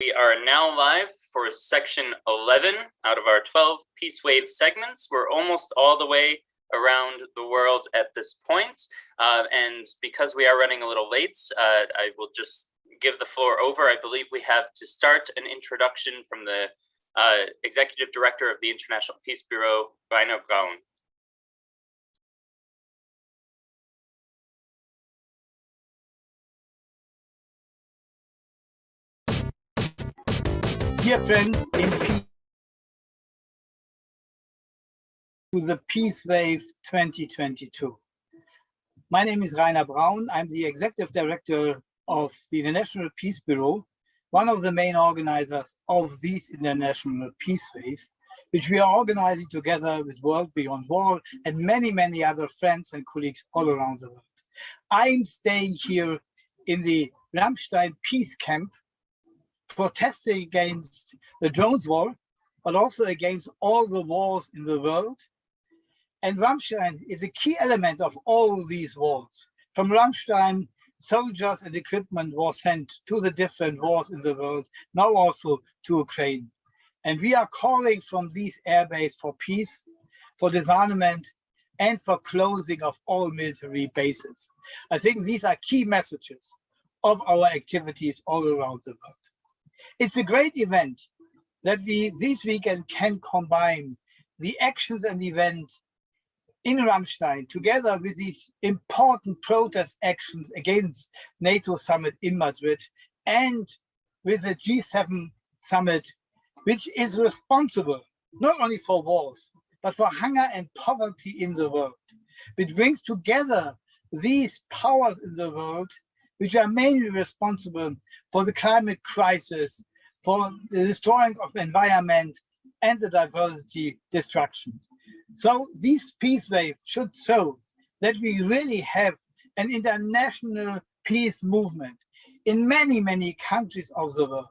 We are now live for section 11 out of our 12 Peace Wave segments. We're almost all the way around the world at this point. And because we are running a little late, I will just give the floor over. I believe we have to start an introduction from the Executive Director of the International Peace Bureau, Rainer Braun. Dear friends, in peace to the Peace Wave 2022. My name is Rainer Braun. I'm the Executive Director of the International Peace Bureau, one of the main organizers of this International Peace Wave, which we are organizing together with World Beyond War and many, many other friends and colleagues all around the world. I'm staying here in the Ramstein Peace Camp, protesting against the drones war, but also against all the wars in the world. And Ramstein is a key element of all these wars. From Ramstein, soldiers and equipment was sent to the different wars in the world, now also to Ukraine. And we are calling from these airbases for peace, for disarmament, and for closing of all military bases. I think these are key messages of our activities all around the world. It's a great event that we this weekend can combine the actions and events in Ramstein together with these important protest actions against NATO summit in Madrid and with the G7 summit, which is responsible not only for wars, but for hunger and poverty in the world. It brings together these powers in the world, which are mainly responsible for the climate crisis, for the destroying of the environment and the diversity destruction. So this peace wave should show that we really have an international peace movement in many, many countries of the world,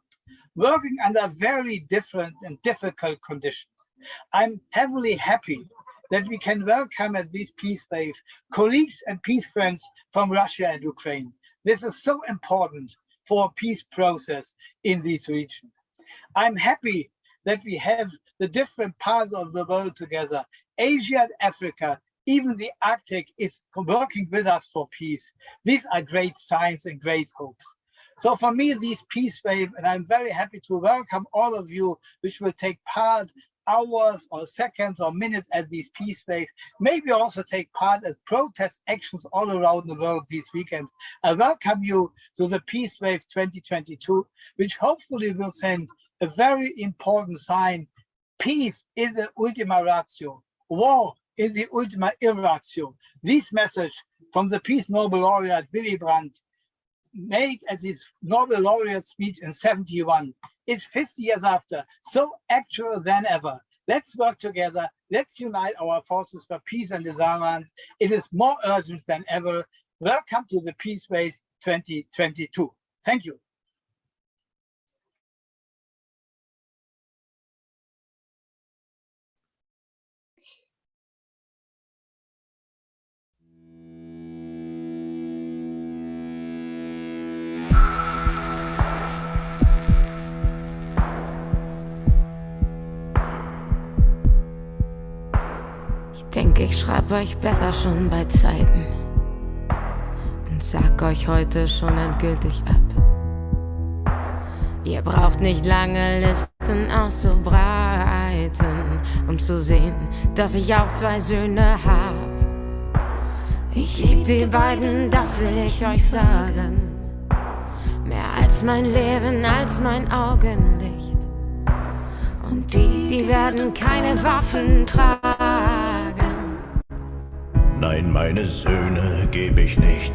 working under very different and difficult conditions. I'm heavily happy that we can welcome at this peace wave colleagues and peace friends from Russia and Ukraine. This is so important for a peace process in this region. I'm happy that we have the different parts of the world together. Asia and Africa, even the Arctic is working with us for peace. These are great signs and great hopes. So for me, this peace wave, and I'm very happy to welcome all of you, which will take part hours or seconds or minutes at this peace wave, maybe also take part as protest actions all around the world this weekend. I welcome you to the Peace Wave 2022, which hopefully will send a very important sign. Peace is the ultima ratio. War is the ultima irratio. This message from the Peace Nobel laureate Willy Brandt made at his Nobel laureate speech in 1971. It's 50 years after, so actual than ever. Let's work together. Let's unite our forces for peace and disarmament. It is more urgent than ever. Welcome to the Peace Wave 2022. Thank you. Ich denke, ich schreibe euch besser schon bei Zeiten und sag euch heute schon endgültig ab. Ihr braucht nicht lange Listen auszubreiten, um zu sehen, dass ich auch zwei Söhne hab. Ich lieb die beiden, das will ich euch sagen. Mehr als mein Leben, als mein Augenlicht. Und die werden keine Waffen tragen. Nein, meine Söhne geb ich nicht.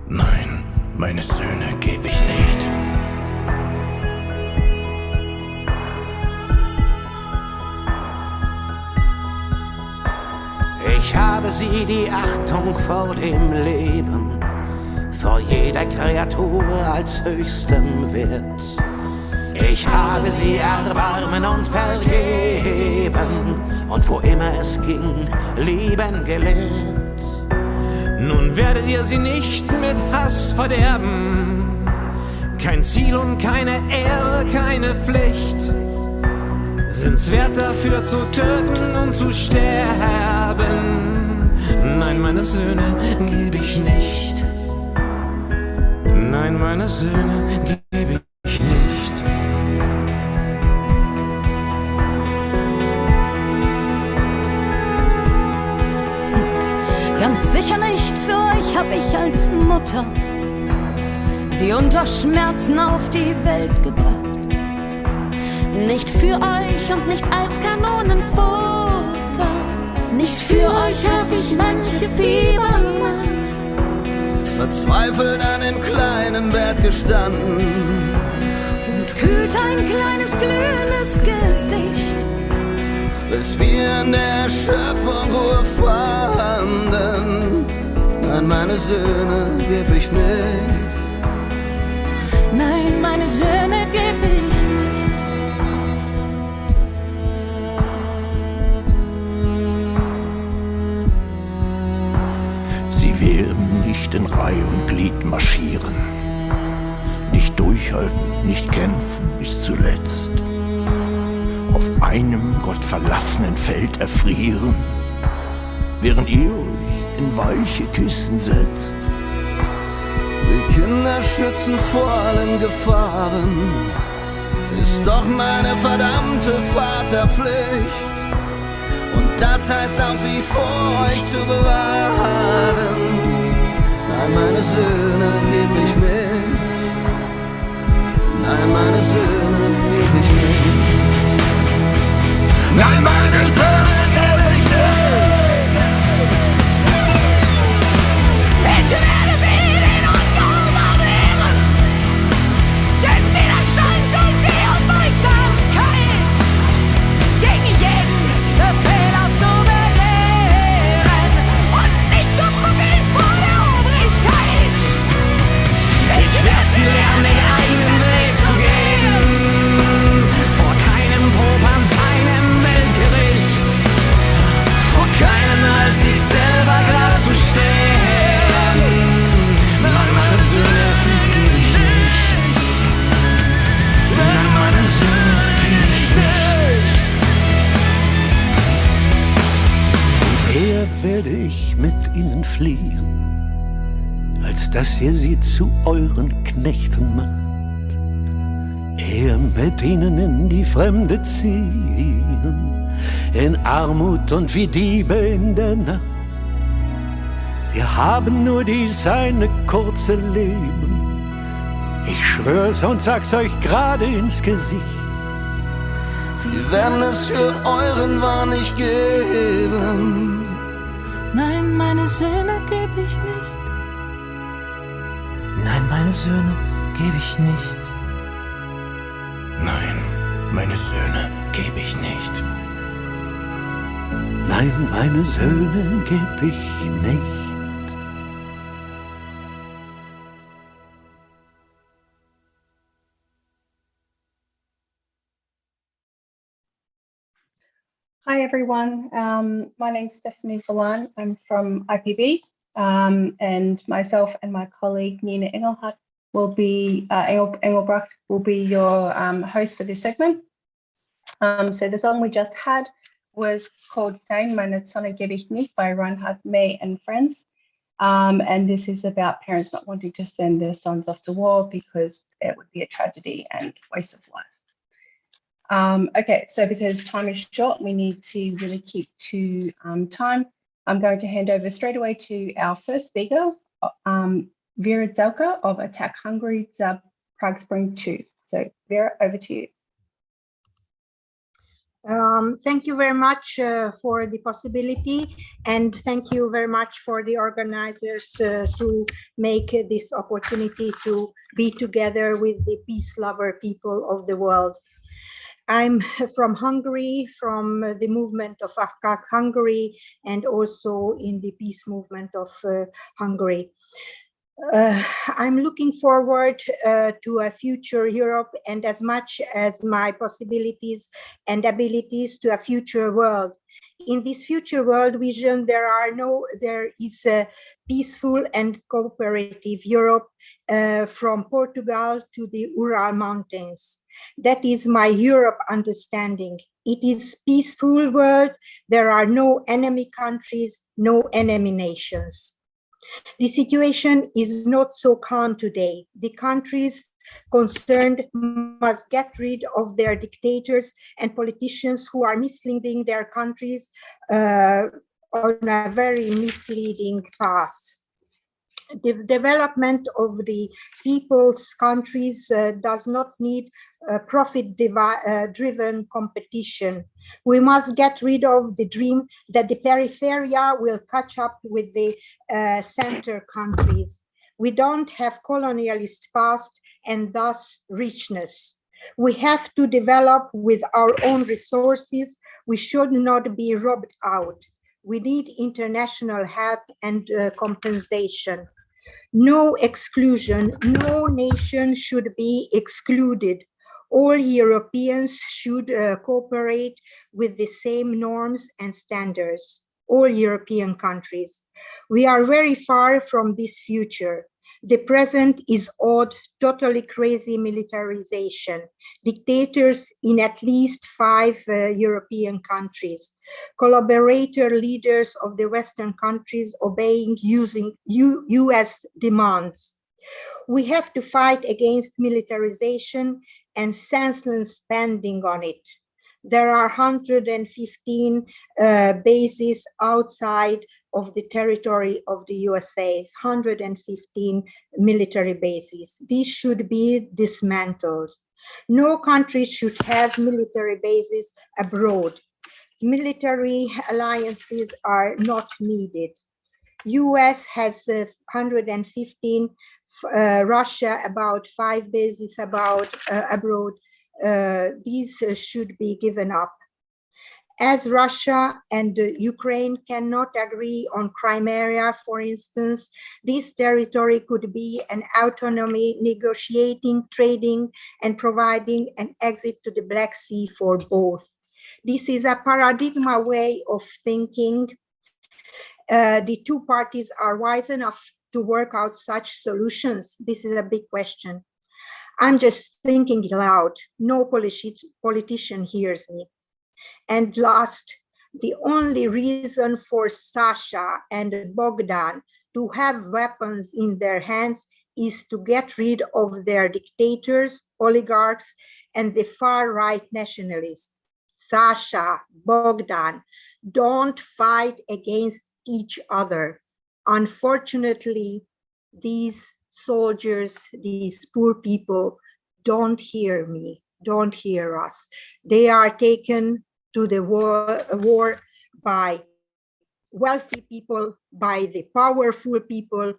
Nein, meine Söhne geb ich nicht. Ich habe sie die Achtung vor dem Leben, vor jeder Kreatur als höchstem Wert. Ich habe sie Erbarmen und Vergeben und wo immer es ging, lieben gelehrt. Nun werdet ihr sie nicht mit Hass verderben, Kein Ziel und keine Ehre, keine Pflicht sind's wert dafür zu töten und zu sterben. Nein, meine Söhne gebe ich nicht. Nein, meine Söhne gebe ich nicht. Ganz sicher nicht, für euch hab ich als Mutter sie unter Schmerzen auf die Welt gebracht. Nicht für euch und nicht als Kanonenfutter. Nicht für euch hab ich manche Fiebernacht Verzweifelt an dem kleinen Bett gestanden und kühlt ein kleines glühendes Gesicht, bis wir in der Schöpfung Ruhe fanden. Nein, meine Söhne geb ich nicht. Nein, meine Söhne geb ich nicht. Sie werden nicht in Reihe und Glied marschieren, nicht durchhalten, nicht kämpfen bis zuletzt, auf einem gottverlassenen Feld erfrieren, während ihr euch in weiche Kissen setzt. Die Kinder schützen vor allen Gefahren, ist doch meine verdammte Vaterpflicht. Und das heißt auch, sie vor euch zu bewahren. Nein, meine Söhne geb ich nicht. Nein, meine Söhne geb ich nicht. Nein, meine Söhne geb ich nicht. Ich werde sie den Ungehorsam lehren, den Widerstand und die Unbeugsamkeit, gegen jeden Befehl aufzubegehren und nicht zu buckeln vor der Obrigkeit. Ich werd sie lernen, den eigenen Weg zu gehen, vor keinem Popanz, keinem Weltgericht, vor keinem als sich selber darzustehen. Nein, meine Söhne geb ich nicht. Nein, meine Söhne geb ich nicht. Eher werde ich mit ihnen fliehen, als dass ihr sie zu euren Knechten macht. Eher mit ihnen in die Fremde ziehen, in Armut und wie Diebe in der Nacht. Wir haben nur dies eine kurze Leben, ich schwör's und sag's euch gerade ins Gesicht. Sie werden es für euren Wahn nicht geben. Nein, meine Söhne geb ich nicht. Nein, meine Söhne geb ich nicht. Nein, meine Söhne geb ich nicht. Nein, meine Söhne geb ich nicht. Hi everyone, my name's Stephanie Falan. I'm from IPB, and myself and my colleague Nina Engelbrecht will be your host for this segment. So the song we just had was called Nein, meine Sonne gebe ich nicht by Reinhard May and Friends. And this is about parents not wanting to send their sons off to war because it would be a tragedy and waste of life. Okay, so because time is short, we need to really keep to time. I'm going to hand over straight away to our first speaker, Vera Zelka of Attack Hungary, Prague Spring 2. So Vera, over to you. Thank you very much for the possibility, and thank you very much for the organizers to make this opportunity to be together with the peace lover people of the world. I'm from Hungary, from the movement of Attack Hungary, and also in the peace movement of Hungary. I'm looking forward to a future Europe, and as much as my possibilities and abilities to a future world in this future world vision, there is a peaceful and cooperative Europe from Portugal to the Ural Mountains. That is my Europe understanding. It is peaceful world. There are no enemy countries, no enemy nations. The situation is not so calm today. The countries concerned must get rid of their dictators and politicians who are misleading their countries on a very misleading path. The development of the people's countries does not need profit-driven competition. We must get rid of the dream that the peripheria will catch up with the center countries. We don't have colonialist past and thus richness. We have to develop with our own resources. We should not be robbed out. We need international help and compensation. No exclusion, no nation should be excluded. All Europeans should cooperate with the same norms and standards, all European countries. We are very far from this future. The present is odd, totally crazy militarization, dictators in at least 5 European countries, collaborator leaders of the Western countries obeying US demands. We have to fight against militarization and senseless spending on it. There are 115 bases outside of the territory of the USA, 115 military bases. These should be dismantled. No country should have military bases abroad. Military alliances are not needed. US has 115, Russia about 5 bases abroad. These should be given up. As Russia and Ukraine cannot agree on Crimea, for instance, this territory could be an autonomy, negotiating, trading, and providing an exit to the Black Sea for both. This is a paradigm way of thinking. The two parties are wise enough to work out such solutions. This is a big question. I'm just thinking loud. No politician hears me. And last, the only reason for Sasha and Bogdan to have weapons in their hands is to get rid of their dictators, oligarchs, and the far-right nationalists. Sasha, Bogdan, don't fight against each other. Unfortunately, these soldiers, these poor people, don't hear me, don't hear us. They are taken to the war by wealthy people, by the powerful people,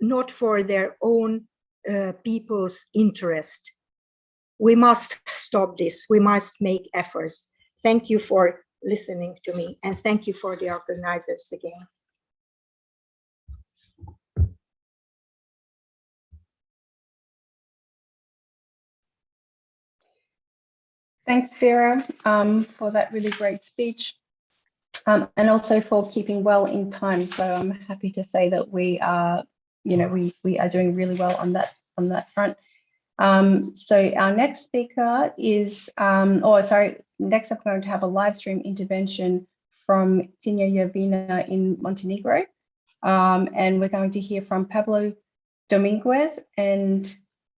not for their own people's interest. We must stop this. We must make efforts. Thank you for listening to me, and thank you for the organizers again. Thanks, Vera, for that really great speech, and also for keeping well in time. So I'm happy to say that we are, we are doing really well on that front. So our next speaker is, next I'm going to have a live stream intervention from Sinja Jovina in Montenegro, and we're going to hear from Pablo Dominguez and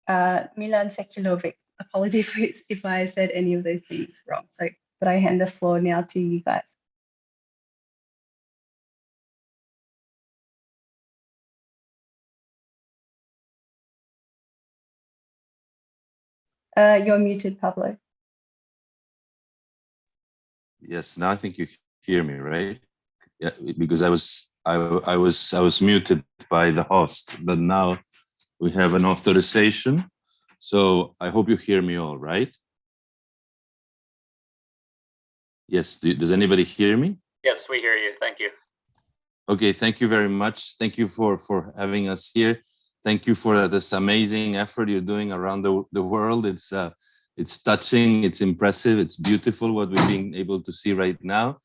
Milan Sekulovic. Apologies if I said any of those things wrong. So, but I hand the floor now to you guys. You're muted, Pablo. Yes, now I think you hear me, right? Yeah, because I was muted by the host, but now we have an authorization. So I hope you hear me all right. Yes, does anybody hear me? Yes, we hear you. Thank you. Okay, thank you very much. Thank you for having us here. Thank you for this amazing effort you're doing around the world. It's touching, it's impressive, it's beautiful what we're being able to see right now.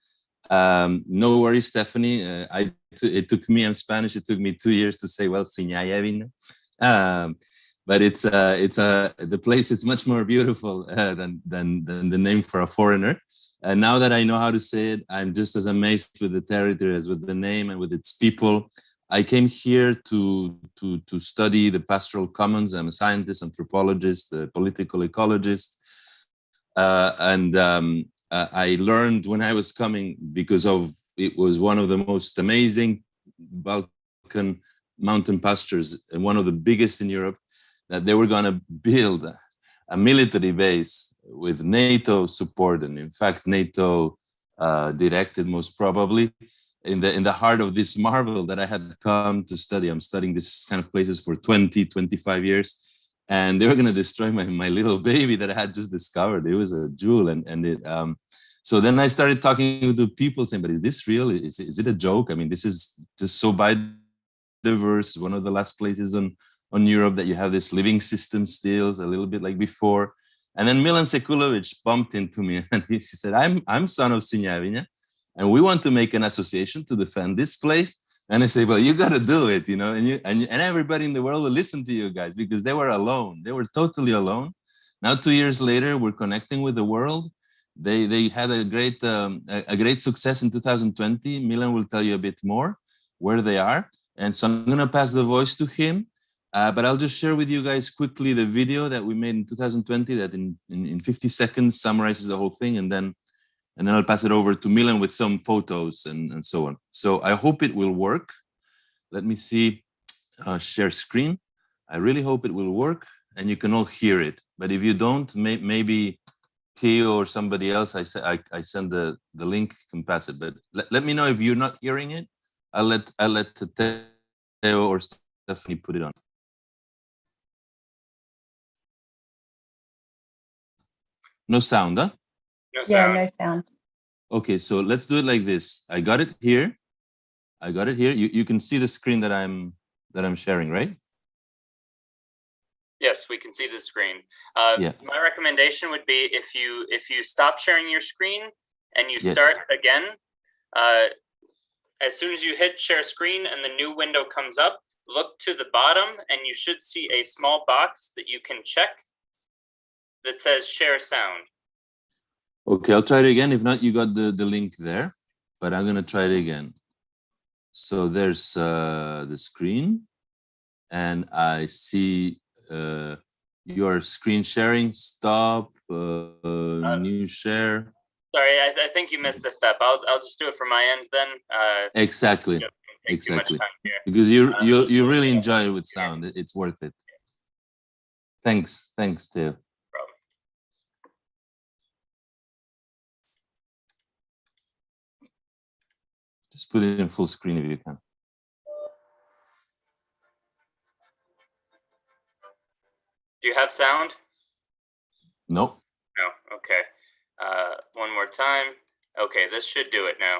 No worries, Stephanie. It took me, I'm Spanish, it took me 2 years to say, well, Siñayavina. But the place, it's much more beautiful than the name for a foreigner. And now that I know how to say it, I'm just as amazed with the territory as with the name and with its people. I came here to study the pastoral commons. I'm a scientist, anthropologist, a political ecologist. I learned when I was coming, because it was one of the most amazing Balkan mountain pastures and one of the biggest in Europe, that they were going to build a military base with NATO support, and in fact NATO directed most probably, in the heart of this marvel that I had come to study. I'm studying this kind of places for 25 years, and they were going to destroy my little baby that I had just discovered. It was a jewel, so then I started talking to people saying, but is this real? Is it a joke? I mean, this is just so biodiverse, one of the last places on Europe that you have this living system still, a little bit like before. And then Milan Sekulovic bumped into me and he said, I'm son of Siñavina, and we want to make an association to defend this place. And I say, well, you got to do it, you know, and everybody in the world will listen to you guys, because they were alone. They were totally alone. Now, 2 years later, we're connecting with the world. They had a great success in 2020. Milan will tell you a bit more where they are. And so I'm going to pass the voice to him. But I'll just share with you guys quickly the video that we made in 2020 that in 50 seconds summarizes the whole thing. And then I'll pass it over to Milan with some photos and so on. So I hope it will work. Let me see, share screen. I really hope it will work and you can all hear it. But if you don't, maybe Theo or somebody else, I send the link, can pass it. But let me know if you're not hearing it. I'll let Theo or Stephanie put it on. No sound, huh? No sound. Yeah, no sound. Okay, so let's do it like this. I got it here. You can see the screen that I'm sharing, right? Yes, we can see the screen. Yes. My recommendation would be if you stop sharing your screen and you Yes. start again, as soon as you hit share screen and the new window comes up, look to the bottom and you should see a small box that you can check that says share sound. Okay, I'll try it again. If not, you got the link there, but I'm gonna try it again. So there's the screen and I see your screen sharing. Stop, new share. Sorry, I think you missed the step. I'll just do it from my end then. Exactly, Take too much exactly. time here. Because you really enjoy it with sound. It's worth it. Thanks, Theo. Problem. Just put it in full screen if you can. Do you have sound? No. No. Okay. One more time. Okay, this should do it now.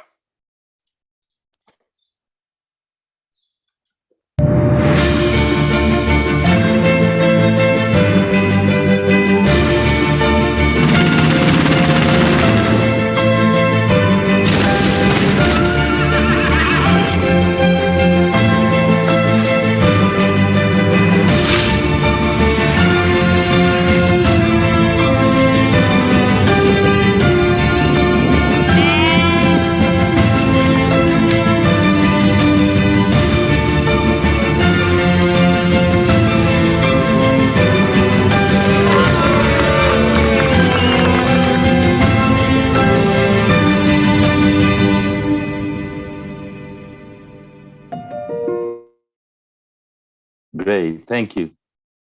Great, thank you.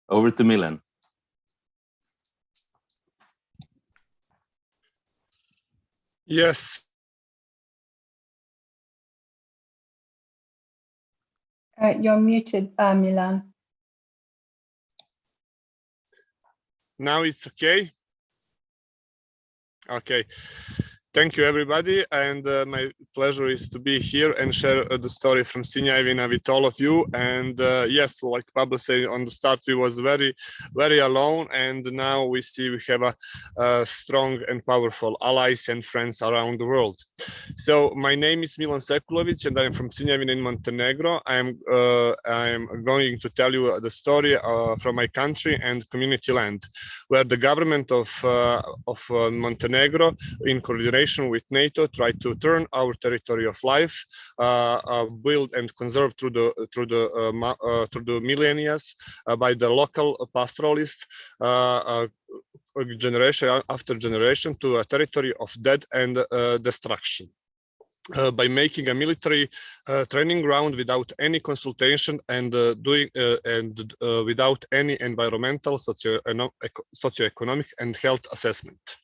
Over to Milan. Yes. You're muted, Milan. Now it's okay. Okay. Thank you, everybody, and my pleasure is to be here and share the story from Sinjavina with all of you. And yes, like Pablo said on the start, we was very, very alone, and now we see we have a strong and powerful allies and friends around the world. So my name is Milan Sekulovic, and I am from Sinjavina in Montenegro. I am going to tell you the story from my country and community land, where the government of Montenegro, in coordination with NATO, tried to turn our territory of life, build and conserve through the millennia by the local pastoralist, generation after generation, to a territory of death and destruction. By making a military training ground without any consultation and without any environmental, socioeconomic and health assessment,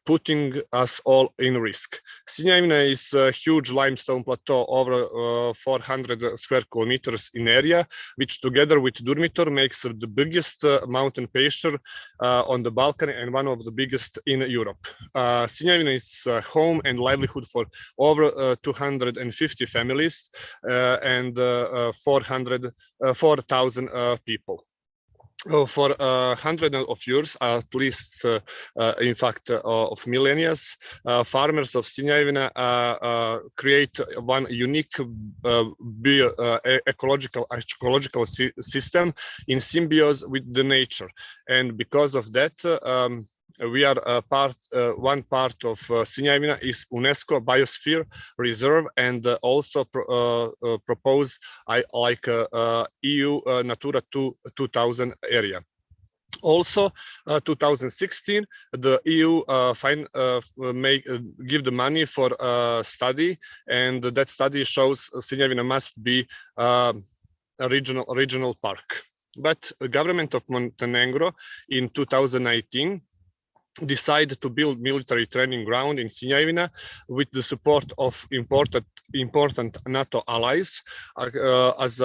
putting us all in risk. Sinjavina is a huge limestone plateau over 400 square kilometers in area, which together with Durmitor makes the biggest mountain pasture on the Balkan and one of the biggest in Europe. Sinjavina is home and livelihood for over 250 families and 4,000 people. For hundreds of years, at least, in fact, of millennia, farmers of Sinjavina create one unique ecological system in symbiosis with the nature, and because of that, we are one part of Sinjavina is UNESCO Biosphere Reserve, and also propose like EU Natura 2000 area. Also, 2016, the EU give the money for study, and that study shows Sinjavina must be a regional park. But the government of Montenegro in 2019 decided to build military training ground in Sinjavina with the support of important NATO allies, as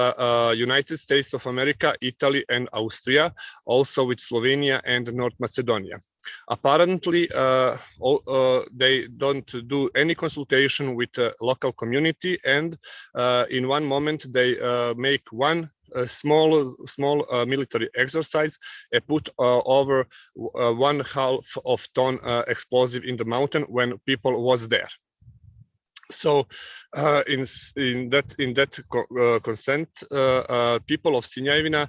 United States of America, Italy, and Austria, also with Slovenia and North Macedonia. Apparently, they don't do any consultation with the local community, and in one moment they make one small military exercise and put over 1/2 of ton explosive in the mountain when people was there. So in that consent, people of Sinjavina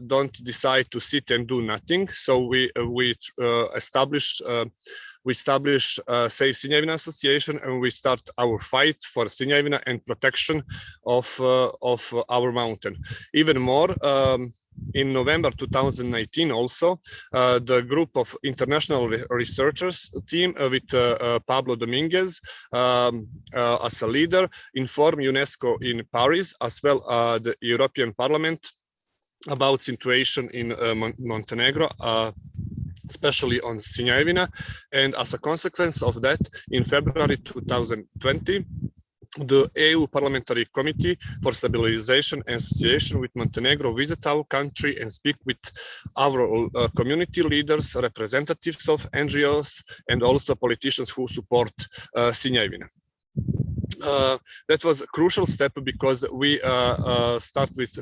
don't decide to sit and do nothing. So we establish say Sinjavina Association, and we start our fight for Sinjavina and protection of our mountain. Even more, in November 2019, also the group of international researchers team with Pablo Dominguez as a leader informed UNESCO in Paris, as well the European Parliament, about situation in Montenegro, especially on Sinjavina, and as a consequence of that, in February 2020, the EU Parliamentary Committee for Stabilization and Association with Montenegro visit our country and speak with our community leaders, representatives of NGOs, and also politicians who support Sinjavina. That was a crucial step because we start with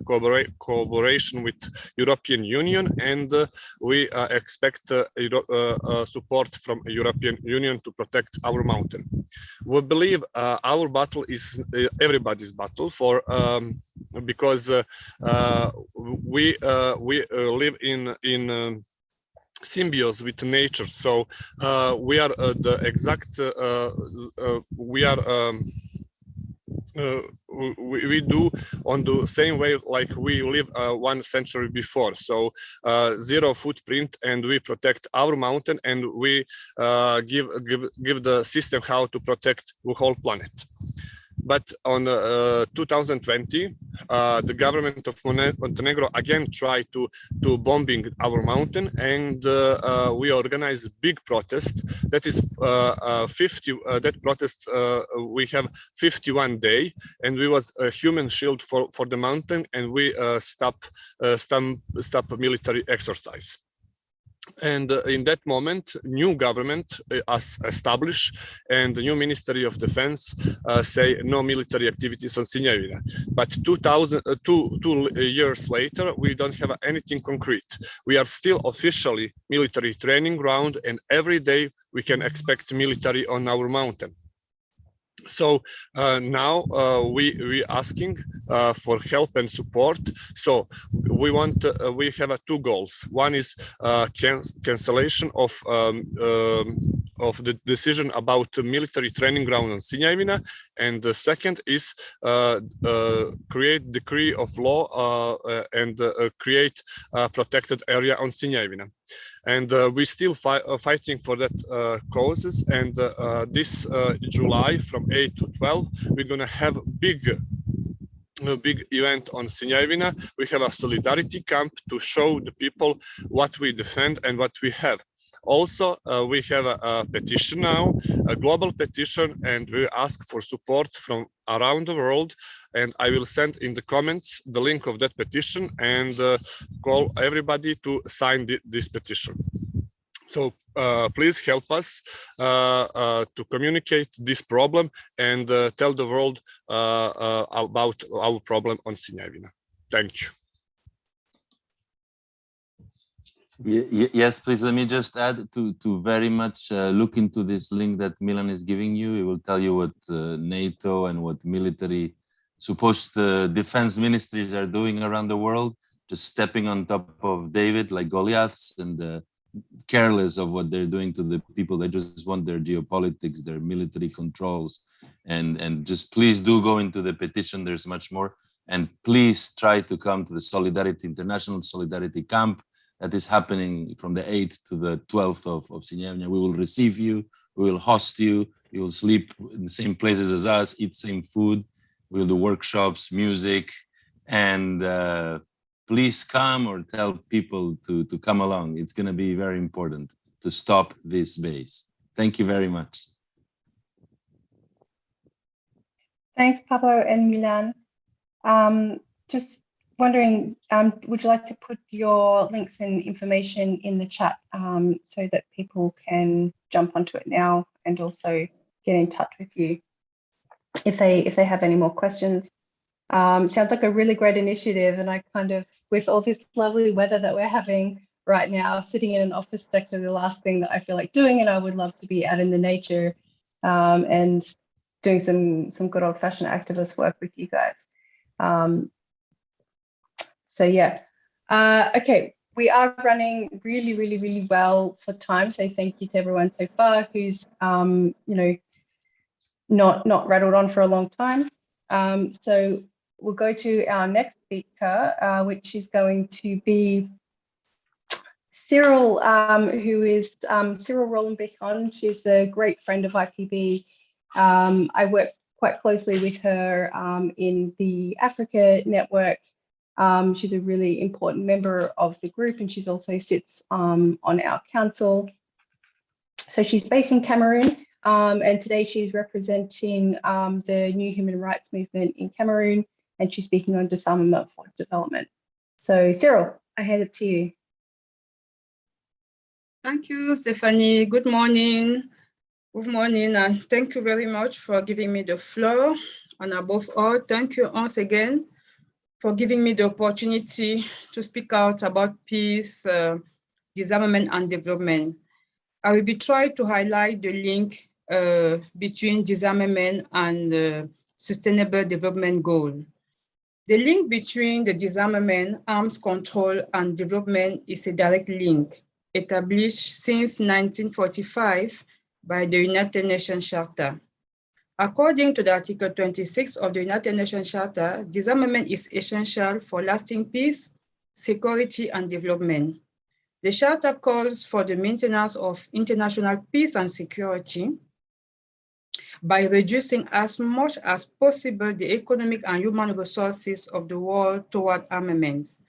cooperation with European Union, and we expect support from European Union to protect our mountain. We believe our battle is everybody's battle for because we live in symbiosis with nature. So we are the exact we are we do on the same way like we live 1 century before. So zero footprint, and we protect our mountain, and we give the system how to protect the whole planet. But on 2020, the government of Montenegro again tried to bombing our mountain, and we organized a big protest. That is 50. That protest we have 51 days, and we was a human shield for the mountain, and we stop military exercise. And in that moment, new government is established, and the new Ministry of Defense say no military activities on Sinjevina. But 2 years later, we don't have anything concrete. We are still officially military training ground, and every day we can expect military on our mountain. So now we asking for help and support. So we have 2 goals. One is cancellation of the decision about the military training ground on Sinjevina, and the second is create decree of law and create a protected area on Sinjevina. And we still fighting for that causes. And this July from 8 to 12, we're gonna have a big event on Sinjevina. We have a solidarity camp to show the people what we defend and what we have. Also, we have a petition now, a global petition, and we ask for support from around the world. And I will send in the comments the link of that petition and call everybody to sign this petition. So please help us to communicate this problem and tell the world about our problem on Sinjevina. Thank you. Yes, please, let me just add to very much look into this link that Milan is giving you. It will tell you what NATO and what military supposed defense ministries are doing around the world, just stepping on top of David like Goliaths and careless of what they're doing to the people. They just want their geopolitics, their military controls, and just please do go into the petition. There's much more, and please try to come to the Solidarity International Solidarity Camp that is happening from the 8th to the 12th of Sinjevina. We will receive you, we will host you, you will sleep in the same places as us, eat same food, we'll do workshops, music, and please come or tell people to come along. It's gonna be very important to stop this base. Thank you very much. Thanks, Pablo and Milan. Just wondering, would you like to put your links and information in the chat so that people can jump onto it now and also get in touch with you if they have any more questions? Sounds like a really great initiative, and I kind of, with all this lovely weather that we're having right now, sitting in an office sector, the last thing that I feel like doing, and I would love to be out in the nature and doing some good old-fashioned activist work with you guys. So yeah, okay, we are running really well for time. So thank you to everyone so far who's you know, not rattled on for a long time. So we'll go to our next speaker, which is going to be Cyril, who is Cyril Roland-Bechon. She's a great friend of IPB. I work quite closely with her in the Africa network. She's a really important member of the group, and she's also sits on our council. So she's based in Cameroon, and today she's representing the new human rights movement in Cameroon, and she's speaking on disarmament for development. So Cyril, I hand it to you. Thank you, Stephanie. Good morning. Good morning, and thank you very much for giving me the floor. And above all, thank you once again for giving me the opportunity to speak out about peace, disarmament, and development. I will be trying to highlight the link between disarmament and sustainable development goal. The link between the disarmament, arms control, and development is a direct link established since 1945 by the United Nations Charter. According to the Article 26 of the United Nations Charter, disarmament is essential for lasting peace, security, and development. The Charter calls for the maintenance of international peace and security by reducing as much as possible the economic and human resources of the world toward armaments.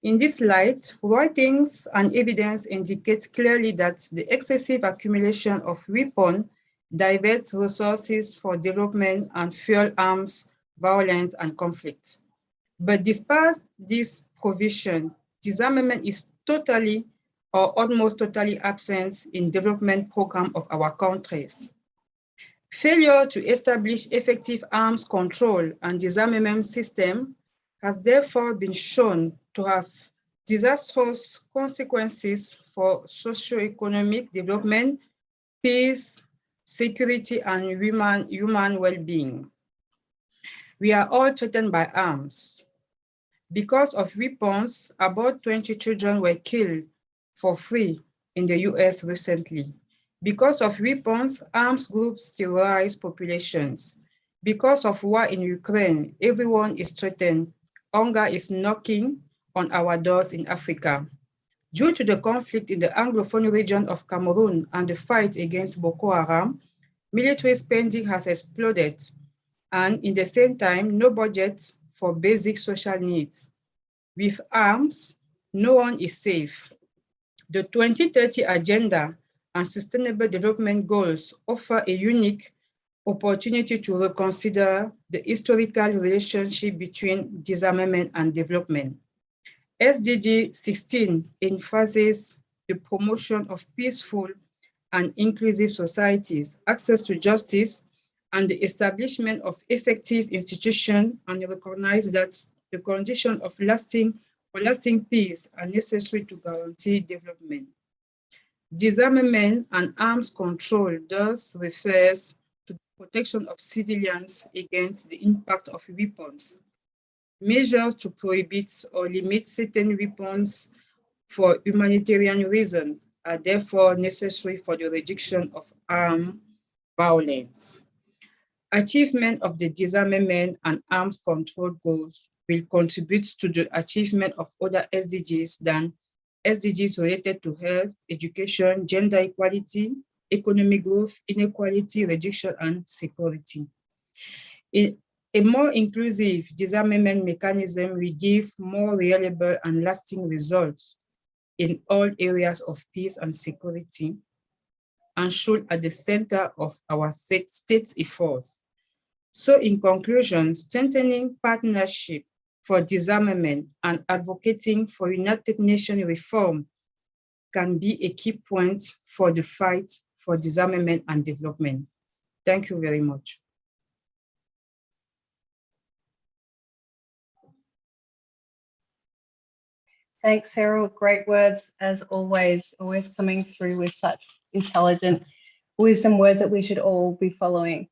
In this light, writings and evidence indicate clearly that the excessive accumulation of weapons diverts resources for development and fuel arms, violence, and conflict. But despite this provision, disarmament is totally or almost totally absent in development program of our countries. Failure to establish effective arms control and disarmament system has therefore been shown to have disastrous consequences for socio-economic development, peace, security, and human well-being. We are all threatened by arms. Because of weapons, about 20 children were killed for free in the US recently. Because of weapons, arms groups terrorize populations. Because of war in Ukraine, everyone is threatened. Hunger is knocking on our doors in Africa. Due to the conflict in the Anglophone region of Cameroon and the fight against Boko Haram, military spending has exploded, and in the same time, no budget for basic social needs. With arms, no one is safe. The 2030 Agenda and Sustainable Development Goals offer a unique opportunity to reconsider the historical relationship between disarmament and development. SDG 16 emphasizes the promotion of peaceful and inclusive societies, access to justice, and the establishment of effective institutions, and recognize that the conditions of lasting peace are necessary to guarantee development. Disarmament and arms control thus refers to the protection of civilians against the impact of weapons. Measures to prohibit or limit certain weapons for humanitarian reasons are therefore necessary for the reduction of armed violence. Achievement of the disarmament and arms control goals will contribute to the achievement of other SDGs than SDGs related to health, education, gender equality, economic growth, inequality reduction, and security. A more inclusive disarmament mechanism will give more reliable and lasting results in all areas of peace and security, and should at the center of our state's efforts. So in conclusion, strengthening partnership for disarmament and advocating for United Nations reform can be a key point for the fight for disarmament and development. Thank you very much. Thanks, Sarah. Great words, as always coming through with such intelligent wisdom words that we should all be following.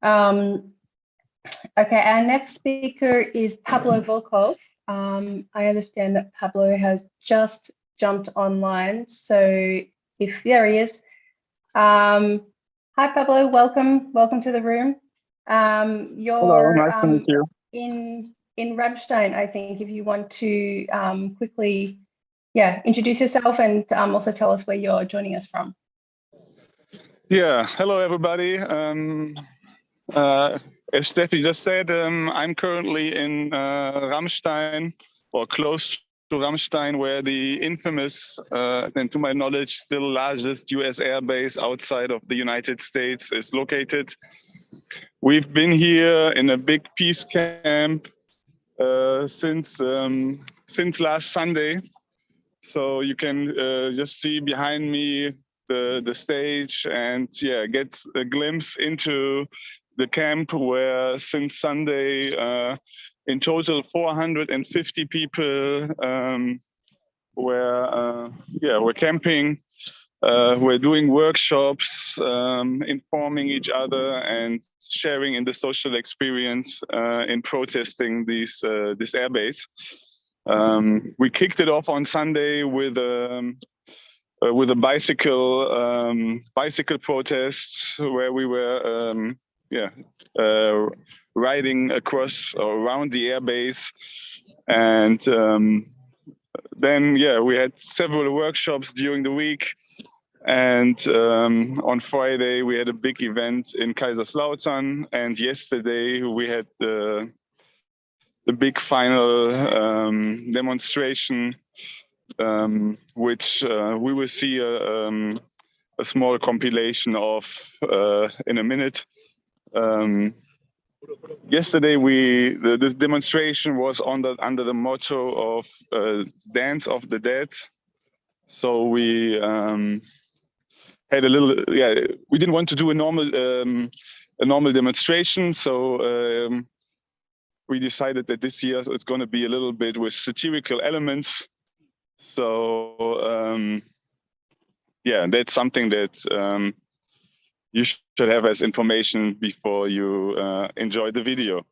Okay, our next speaker is Pablo Volkov. I understand that Pablo has just jumped online, so if there he is. Hi, Pablo. Welcome to the room. Hello, nice to meet you. In Rammstein, I think, if you want to quickly, introduce yourself and also tell us where you're joining us from. Yeah, hello everybody. As Steffi just said, I'm currently in Rammstein, or close to Rammstein, where the infamous, and to my knowledge, still largest US air base outside of the United States is located. We've been here in a big peace camp since last Sunday. So you can just see behind me the stage and get a glimpse into the camp where since Sunday in total 450 people were camping. We're doing workshops, informing each other and sharing in the social experience in protesting this airbase. We kicked it off on Sunday with a bicycle protest where we were riding across or around the airbase, and then we had several workshops during the week. And on Friday, we had a big event in Kaiserslautern. And yesterday, we had the big final demonstration, which we will see a small compilation of in a minute. Yesterday, this demonstration was under the motto of Dance of the Dead. So we had a little, we didn't want to do a normal demonstration. So we decided that this year it's going to be a little bit with satirical elements. So that's something that you should have as information before you enjoy the video.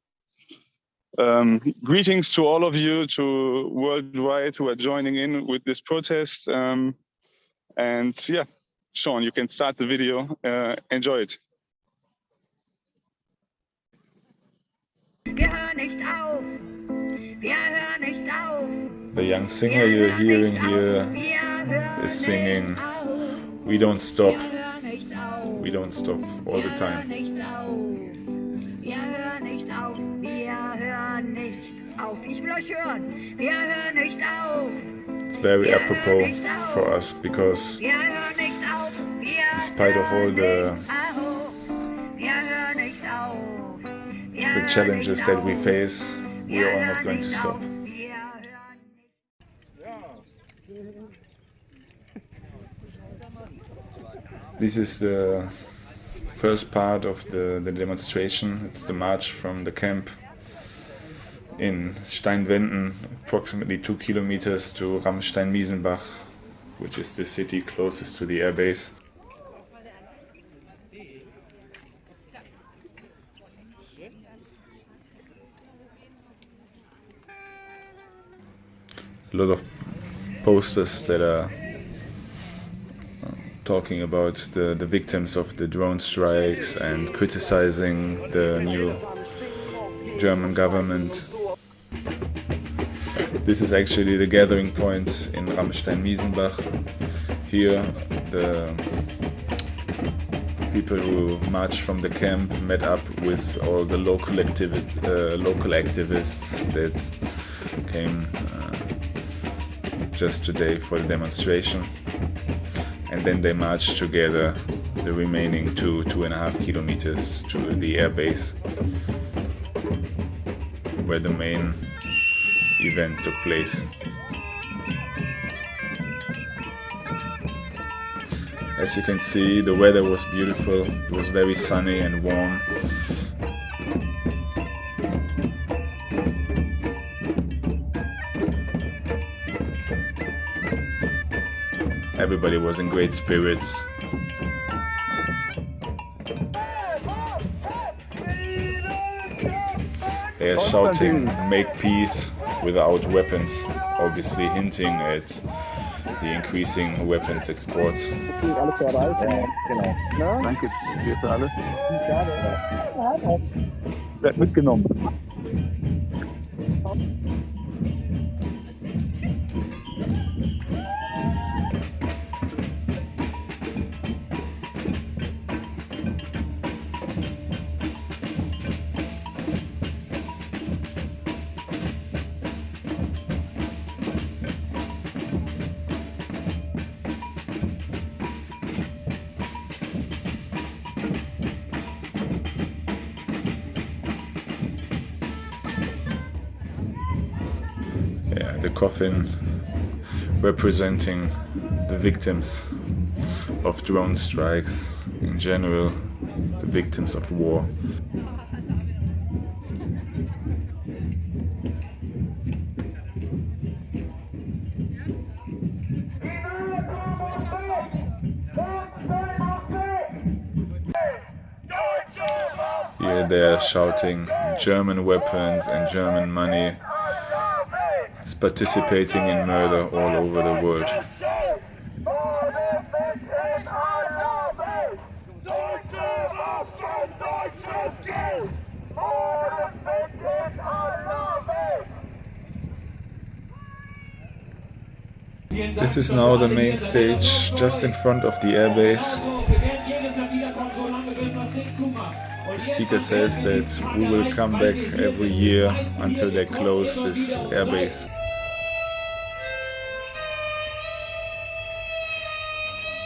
Greetings to all of you, to worldwide who are joining in with this protest. And yeah, Sean, you can start the video. Enjoy it. The young singer you're hearing here is singing, "We don't stop, we don't stop," all the time. It's very apropos for us because despite of all the challenges that we face, we are not going to stop. This is the first part of the demonstration. It's the march from the camp in Steinwenden, approximately 2 kilometers to Ramstein-Miesenbach, which is the city closest to the airbase. A lot of posters that are talking about the victims of the drone strikes and criticizing the new German government. This is actually the gathering point in Ramstein-Miesenbach. Here the people who marched from the camp met up with all the local activists that came just today for the demonstration. And then they marched together the remaining 2.5 kilometers to the airbase, where the main event took place. As you can see, the weather was beautiful. It was very sunny and warm. Everybody was in great spirits. They are shouting, "Make peace without weapons," obviously hinting at the increasing weapons exports. The coffin representing the victims of drone strikes, in general, the victims of war. Here they are shouting German weapons and German money, participating in murder all over the world. This is now the main stage, just in front of the airbase. The speaker says that we will come back every year until they close this airbase.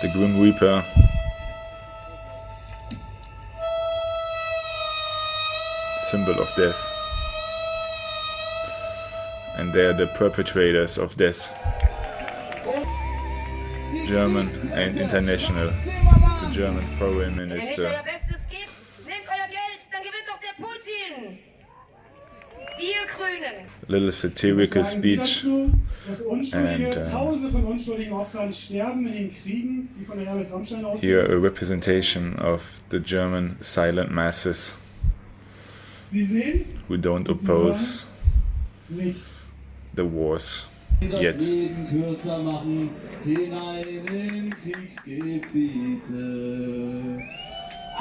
The Grim Reaper, symbol of death, and they're the perpetrators of death. German and international. The German foreign minister. Little satirical speech, and here a representation of the German silent masses who don't oppose the wars yet.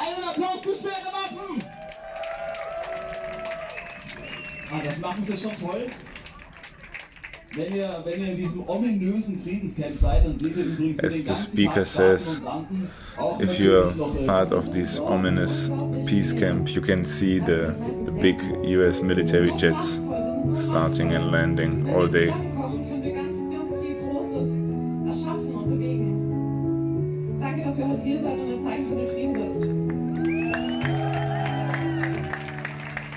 Einen Applaus für schwere Waffen! Das machen sie schon toll. Wenn ihr in diesem ominösen Friedenscamp seid, dann seht ihr übrigens As the speaker says, if you're part of this ominous peace camp, you can see the big US military jets starting and landing all day. Danke, dass ihr heute hier seid und ein Zeichen für den Frieden setzt.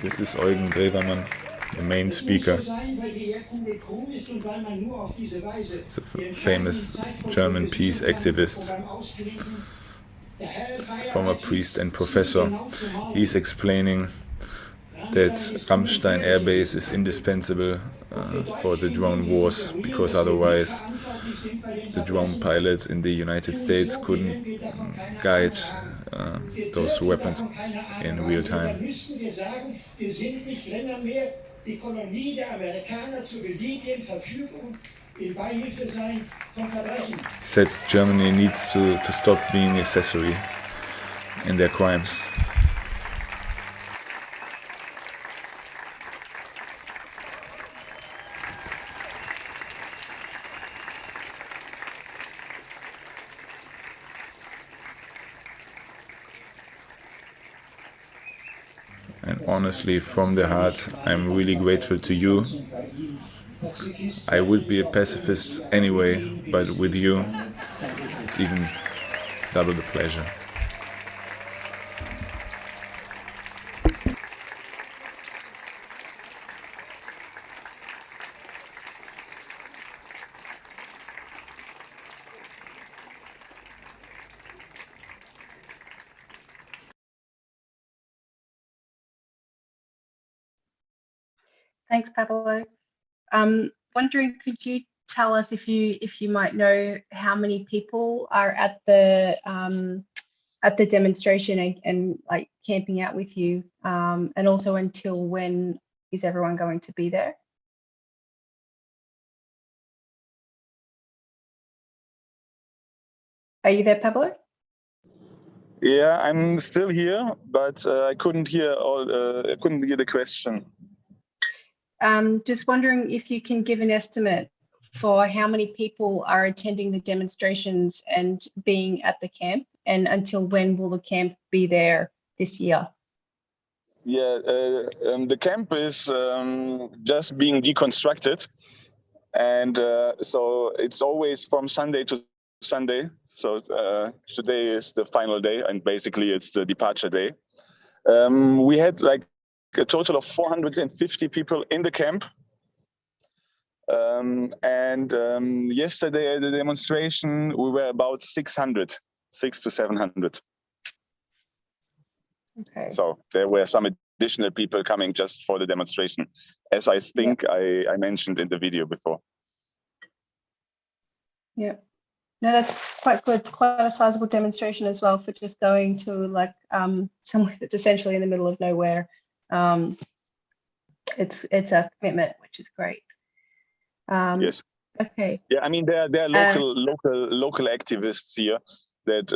This is Eugen Drewermann, the main speaker. It's a famous German peace activist, former priest and professor. He's explaining that Ramstein Air Base is indispensable for the drone wars, because otherwise the drone pilots in the United States couldn't guide those weapons in real time. He says Germany needs to stop being accessory in their crimes. And honestly, from the heart, I'm really grateful to you. I would be a pacifist anyway, but with you, it's even double the pleasure. Thanks, Pablo. Wondering, could you tell us if you might know how many people are at the demonstration and like camping out with you, and also until when is everyone going to be there? Are you there, Pablo? Yeah, I'm still here, but I couldn't hear the question. Just wondering if you can give an estimate for how many people are attending the demonstrations and being at the camp, and until when will the camp be there this year? Yeah, the camp is just being deconstructed, and so it's always from Sunday to Sunday. So today is the final day, and basically it's the departure day. We had like a total of 450 people in the camp. Yesterday at the demonstration, we were about 600 to 700. Okay. So there were some additional people coming just for the demonstration, as I think I mentioned in the video before. Yeah. No, that's quite good. It's quite a sizable demonstration as well for just going to like somewhere that's essentially in the middle of nowhere. It's a commitment, which is great. Yes. Okay. Yeah, I mean there are local activists here that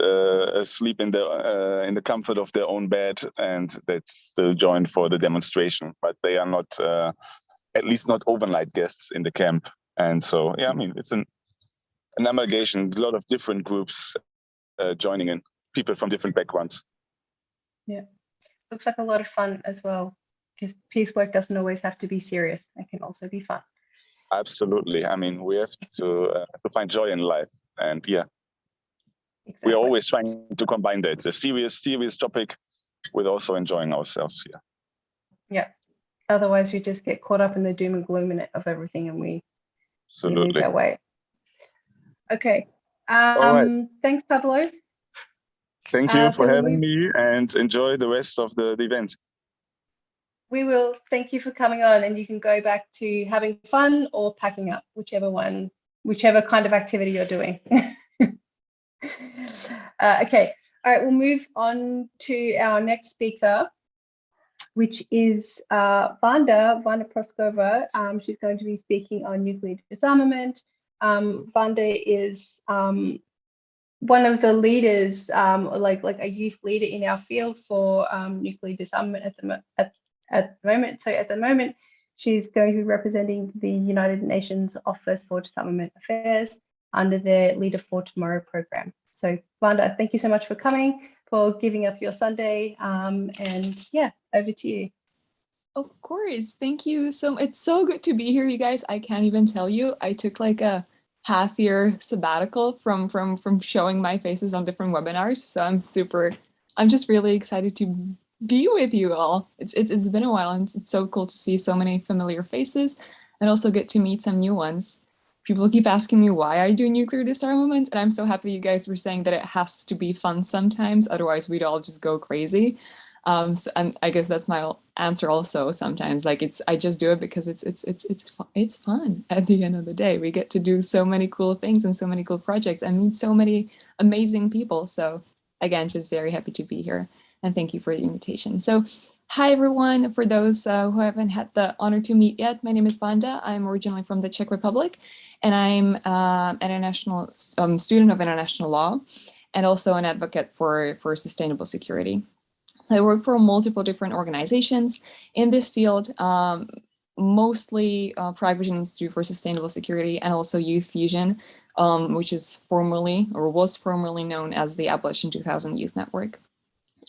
sleep in the comfort of their own bed and that still joined for the demonstration, but they are not at least not overnight guests in the camp. And so yeah, I mean it's an amalgamation, a lot of different groups joining in, people from different backgrounds. Yeah, looks like a lot of fun as well, because peace work doesn't always have to be serious. It can also be fun. Absolutely. I mean, we have to find joy in life, and yeah, exactly. We're always trying to combine that, the serious topic, with also enjoying ourselves here. Yeah. Otherwise, we just get caught up in the doom and gloom of everything, and we lose our way. Okay. All right. Thanks, Pablo. Thank you so for having me, and enjoy the rest of the event. We will. Thank you for coming on, and you can go back to having fun or packing up, whichever kind of activity you're doing. Okay. All right. We'll move on to our next speaker, which is Vanda Proskova. She's going to be speaking on nuclear disarmament. Vanda is one of the leaders, like a youth leader in our field for nuclear disarmament at the moment. So at the moment, she's going to be representing the United Nations Office for Disarmament Affairs under the Leader for Tomorrow program. So Vanda, thank you so much for coming, for giving up your Sunday, and yeah, over to you. Of course, thank you. It's so good to be here, you guys. I can't even tell you. I took like a half-year sabbatical from showing my faces on different webinars. So I'm just really excited to be with you all. It's been a while, and it's so cool to see so many familiar faces and also get to meet some new ones. People keep asking me why I do nuclear disarmament, and I'm so happy you guys were saying that it has to be fun sometimes, otherwise we'd all just go crazy. And I guess that's my answer also sometimes. Like I just do it because it's fun. At the end of the day, we get to do so many cool things and so many cool projects and meet so many amazing people. So again, just very happy to be here, and thank you for the invitation. So hi everyone. For those who haven't had the honor to meet yet, my name is Vanda. I'm originally from the Czech Republic, and I'm an international student of international law and also an advocate for sustainable security. So I work for multiple different organizations in this field, mostly Private Institute for Sustainable Security and also Youth Fusion, which is was formerly known as the Abolition 2000 Youth Network.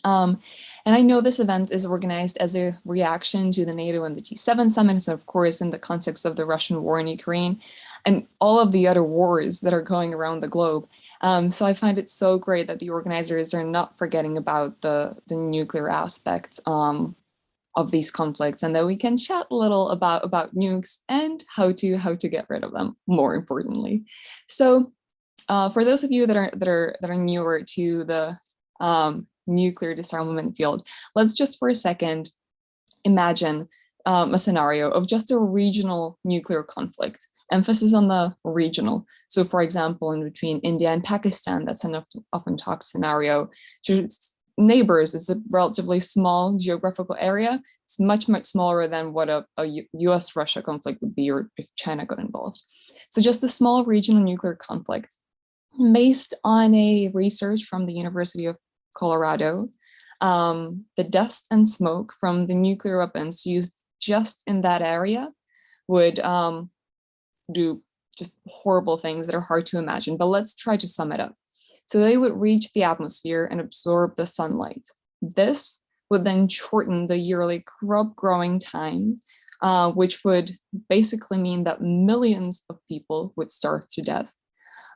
And I know this event is organized as a reaction to the NATO and the G7 summits, of course, in the context of the Russian war in Ukraine and all of the other wars that are going around the globe. So I find it so great that the organizers are not forgetting about the nuclear aspects of these conflicts, and that we can chat a little about nukes and how to get rid of them, more importantly. So for those of you that are newer to the nuclear disarmament field, let's just for a second imagine a scenario of just a regional nuclear conflict. Emphasis on the regional. So for example, in between India and Pakistan, that's an often talked scenario. Just neighbors, it's a relatively small geographical area. It's much, much smaller than what a US-Russia conflict would be, or if China got involved. So just a small regional nuclear conflict. Based on a research from the University of Colorado, the dust and smoke from the nuclear weapons used just in that area would do just horrible things that are hard to imagine, but let's try to sum it up. So they would reach the atmosphere and absorb the sunlight. This would then shorten the yearly crop growing time, which would basically mean that millions of people would starve to death.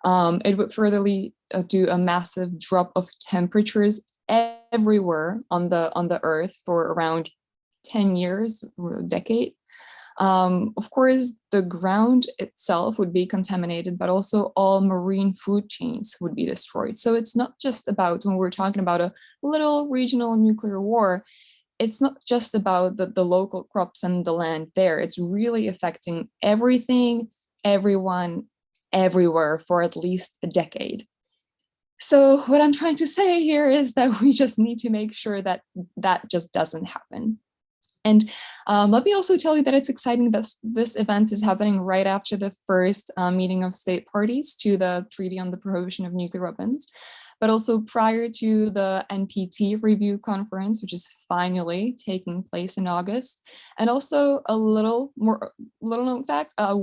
It would furtherly do a massive drop of temperatures everywhere on the earth for around 10 years or a decade. Of course, the ground itself would be contaminated, but also all marine food chains would be destroyed. So it's not just about, when we're talking about a little regional nuclear war, it's not just about the local crops and the land there. It's really affecting everything, everyone, everywhere for at least a decade. So what I'm trying to say here is that we just need to make sure that that just doesn't happen. And let me also tell you that it's exciting that this event is happening right after the first meeting of state parties to the Treaty on the Prohibition of Nuclear Weapons, but also prior to the NPT review conference, which is finally taking place in August. And also a little known fact, a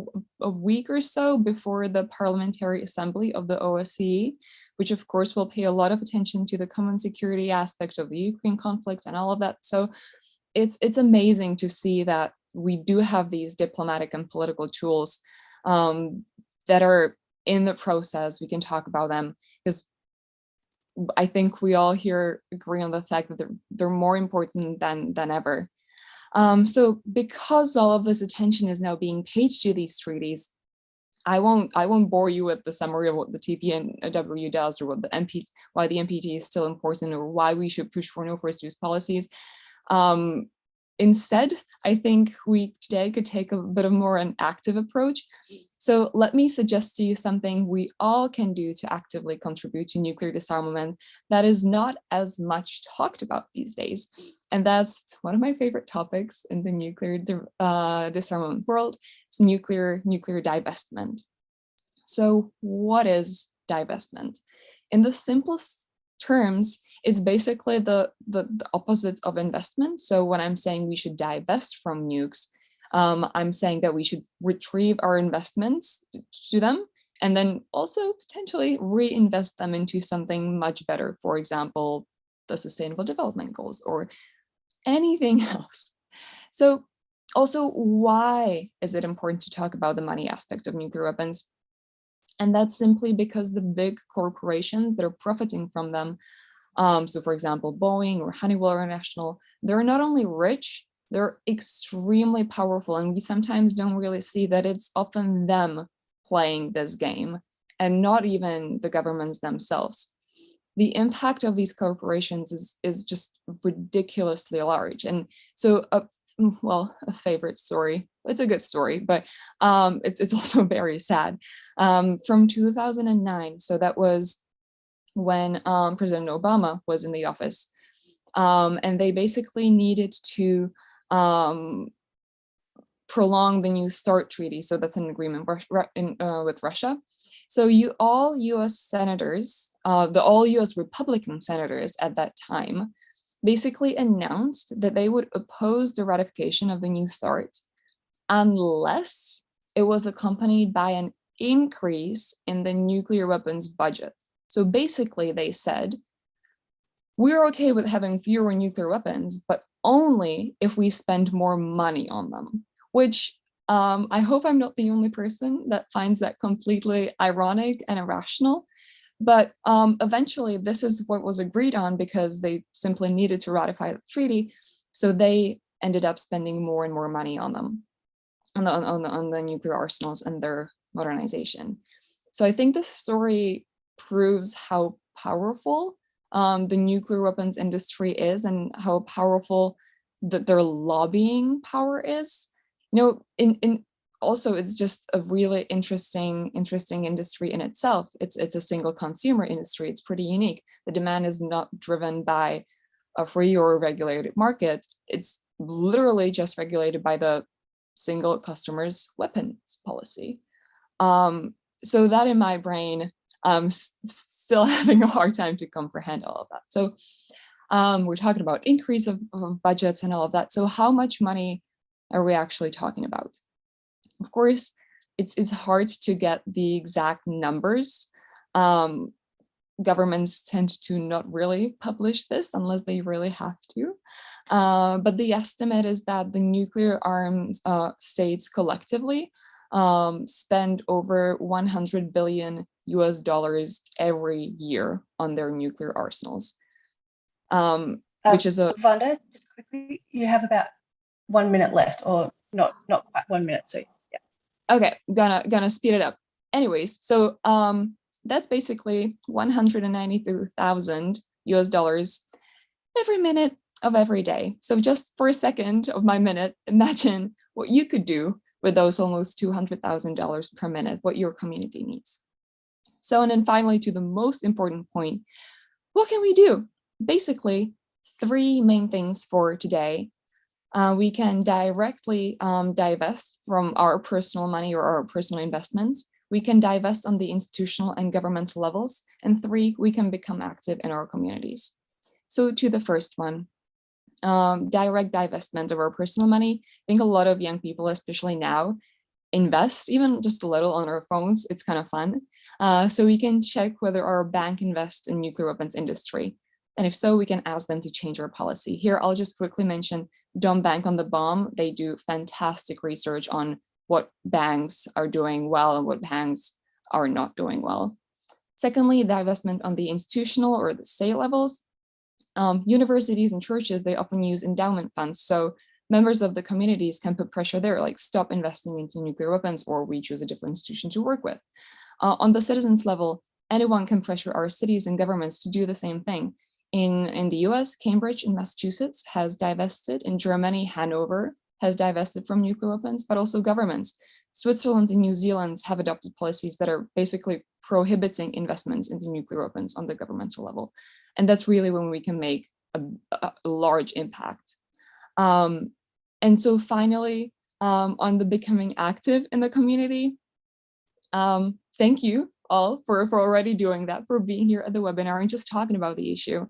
week or so before the Parliamentary Assembly of the OSCE, which of course will pay a lot of attention to the common security aspect of the Ukraine conflict and all of that. So it's amazing to see that we do have these diplomatic and political tools that are in the process. We can talk about them because I think we all here agree on the fact that they're more important than ever. So because all of this attention is now being paid to these treaties, I won't bore you with the summary of what the TPNW does, or what why the NPT is still important, or why we should push for no first use policies. Instead, I think we today could take a bit of more an active approach. So let me suggest to you something we all can do to actively contribute to nuclear disarmament that is not as much talked about these days. And that's one of my favorite topics in the nuclear disarmament world. It's nuclear divestment. So what is divestment? In the simplest terms, is basically the opposite of investment. So when I'm saying we should divest from nukes, I'm saying that we should retrieve our investments to them, and then also potentially reinvest them into something much better. For example, the Sustainable Development Goals or anything else. So also, why is it important to talk about the money aspect of nuclear weapons? And that's simply because the big corporations that are profiting from them, so for example, Boeing or Honeywell International, they're not only rich, they're extremely powerful. And we sometimes don't really see that it's often them playing this game and not even the governments themselves. The impact of these corporations is just ridiculously large. And so, a favorite story. It's a good story, but it's also very sad. From 2009, so that was when President Obama was in the office, and they basically needed to prolong the New START treaty. So that's an agreement with Russia. So all U.S. senators, all U.S. Republican senators at that time, basically announced that they would oppose the ratification of the New START unless it was accompanied by an increase in the nuclear weapons budget. So basically they said, we're okay with having fewer nuclear weapons, but only if we spend more money on them, which I hope I'm not the only person that finds that completely ironic and irrational. But eventually, this is what was agreed on because they simply needed to ratify the treaty. So they ended up spending more and more money on them, on the nuclear arsenals and their modernization. So I think this story proves how powerful the nuclear weapons industry is and how powerful their lobbying power is. You know, also, it's just a really interesting industry in itself. It's a single consumer industry. It's pretty unique. The demand is not driven by a free or regulated market. It's literally just regulated by the single customer's weapons policy. So that in my brain, still having a hard time to comprehend all of that. So we're talking about increase of budgets and all of that. So how much money are we actually talking about? Of course, it's hard to get the exact numbers. Governments tend to not really publish this unless they really have to. But the estimate is that the nuclear arms states collectively spend over $100 billion every year on their nuclear arsenals, which is a— Wanda, just quickly, you have about 1 minute left, or not quite 1 minute, so yeah. Okay, gonna speed it up. Anyways, so that's basically $192,000 every minute of every day. So just for a second of my minute, imagine what you could do with those almost $200,000 per minute, what your community needs. So, and then finally, to the most important point, what can we do? Basically, three main things for today. We can directly divest from our personal money or our personal investments. We can divest on the institutional and governmental levels. And three, we can become active in our communities. So to the first one, direct divestment of our personal money. I think a lot of young people, especially now, invest even just a little on our phones. It's kind of fun. So we can check whether our bank invests in nuclear weapons industry. And if so, we can ask them to change our policy. Here, I'll just quickly mention, don't bank on the bomb. They do fantastic research on what banks are doing well and what banks are not doing well. Secondly, divestment on the institutional or the state levels. Universities and churches, they often use endowment funds. So members of the communities can put pressure there, like stop investing into nuclear weapons, or we choose a different institution to work with. On the citizens level, anyone can pressure our cities and governments to do the same thing. In the US, Cambridge in Massachusetts has divested. In Germany, Hanover has divested from nuclear weapons, but also governments. Switzerland and New Zealand have adopted policies that are basically prohibiting investments into nuclear weapons on the governmental level. And that's really when we can make a large impact. And so finally, on the becoming active in the community, thank you all for already doing that, for being here at the webinar and just talking about the issue.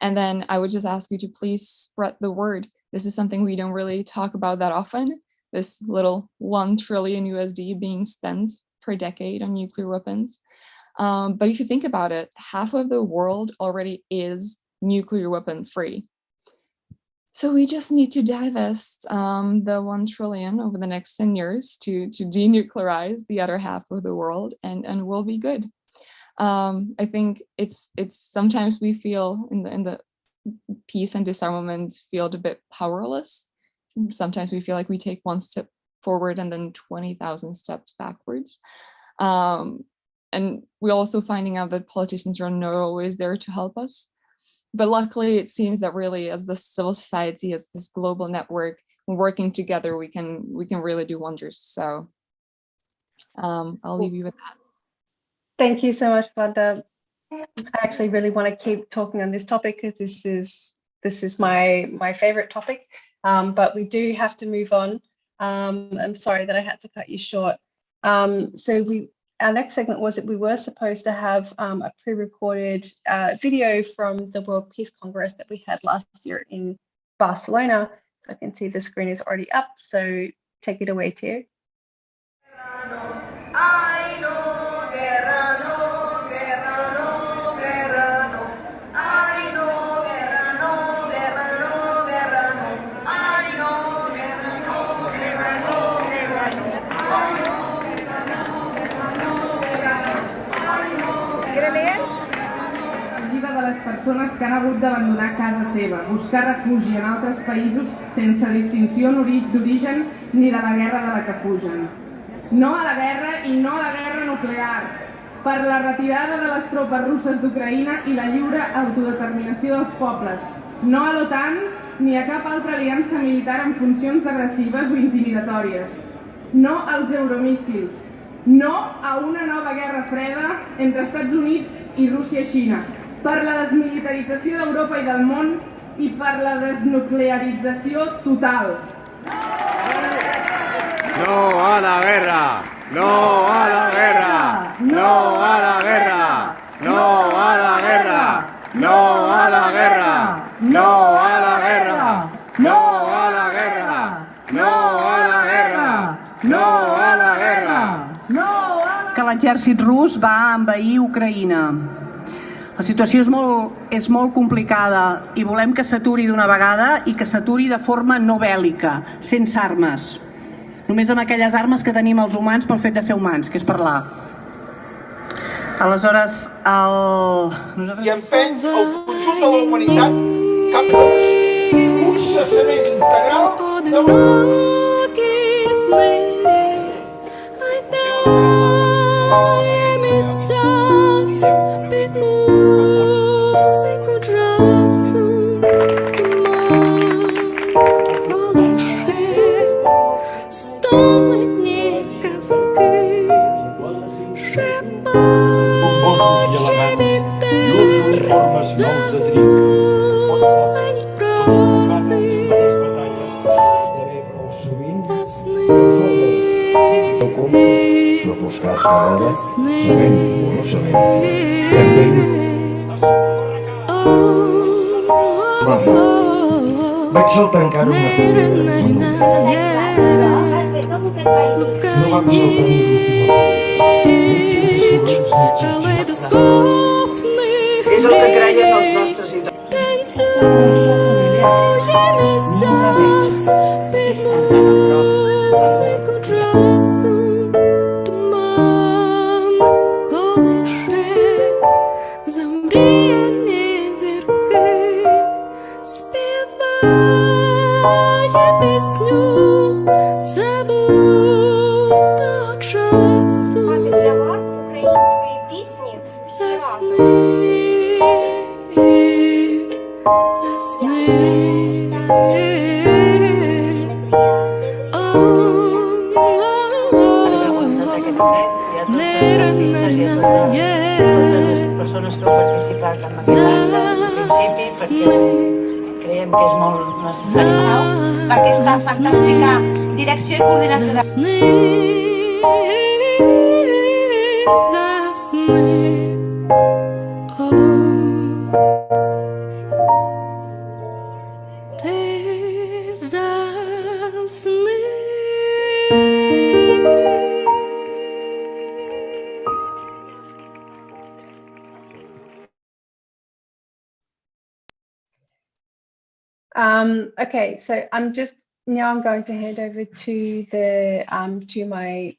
And then I would just ask you to please spread the word. This is something we don't really talk about that often, this little 1 trillion USD being spent per decade on nuclear weapons. But if you think about it, half of the world already is nuclear weapon free. So we just need to divest the 1 trillion over the next 10 years to denuclearize the other half of the world, and we'll be good. I think it's sometimes we feel in the peace and disarmament field a bit powerless. Sometimes we feel like we take one step forward and then 20,000 steps backwards. And we're also finding out that politicians are not always there to help us. But luckily, it seems that really, as the civil society, as this global network, working together, we can really do wonders. So I'll leave you with that. Thank you so much, Wanda. I actually really want to keep talking on this topic because this is my favorite topic. But we do have to move on. I'm sorry that I had to cut you short. Our next segment was that we were supposed to have a pre-recorded video from the World Peace Congress that we had last year in Barcelona. So I can see the screen is already up, so take it away, Theo. Persones que han hagut d'abandonar casa seva, buscar refugi en altres països sense distinció d'origen ni de la guerra de la que fugen. No a la guerra i no a la guerra nuclear. Per la retirada de les tropes russes d'Ucraïna i la lliure autodeterminació dels pobles. No a l'OTAN ni a cap altra aliança militar amb funcions agressives o intimidatòries. No als euromíssils. No a una nova guerra freda entre Estats Units i Rússia i Xina. Per la desmilitarització d'Europa i del món i per la desnuclearització total. No a la guerra! No a la guerra! No a la guerra! No a la guerra! No a la guerra! No a la guerra! No a la guerra! No a la guerra! No a la guerra! Que l'exèrcit rus va envair Ucraïna. La situació és molt complicada i volem que s'aturi d'una vegada i que s'aturi de forma no bèl·lica, sense armes. Només amb aquelles armes que tenim els humans pel fet de ser humans, que és parlar. Aleshores, I empeny el conjunt de la humanitat cap a un cessament integral de Vaig saltar encara una cosa. No va és el que creien els nostres Співає presentat amb aquest acte en principi perquè creiem que és molt necessari per aquesta fantàstica direcció i coordinació de... Okay, so I'm going to hand over to my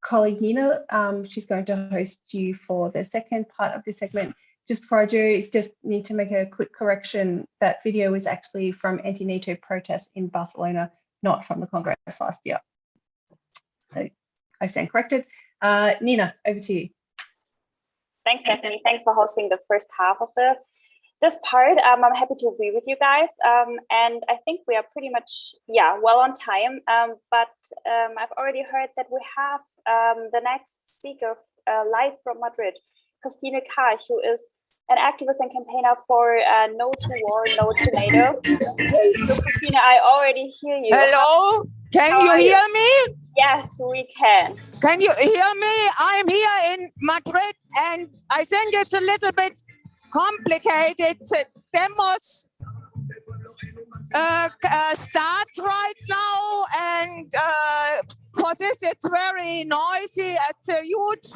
colleague Nina. She's going to host you for the second part of this segment. Just before I do, just need to make a quick correction. That video was actually from anti-NATO protests in Barcelona, not from the Congress last year. So I stand corrected. Nina, over to you. Thanks, Stephanie. Thanks for hosting the first half of this part. I'm happy to be with you guys. And I think we are pretty much, well on time. But I've already heard that we have the next speaker live from Madrid, Christine Karch, who is an activist and campaigner for No to War, No to NATO. So Christina, I already hear you. Hello, can you hear me? Yes, we can. Can you hear me? I'm here in Madrid and I think it's a little bit complicated. Demos starts right now and for this it's very noisy. It's a huge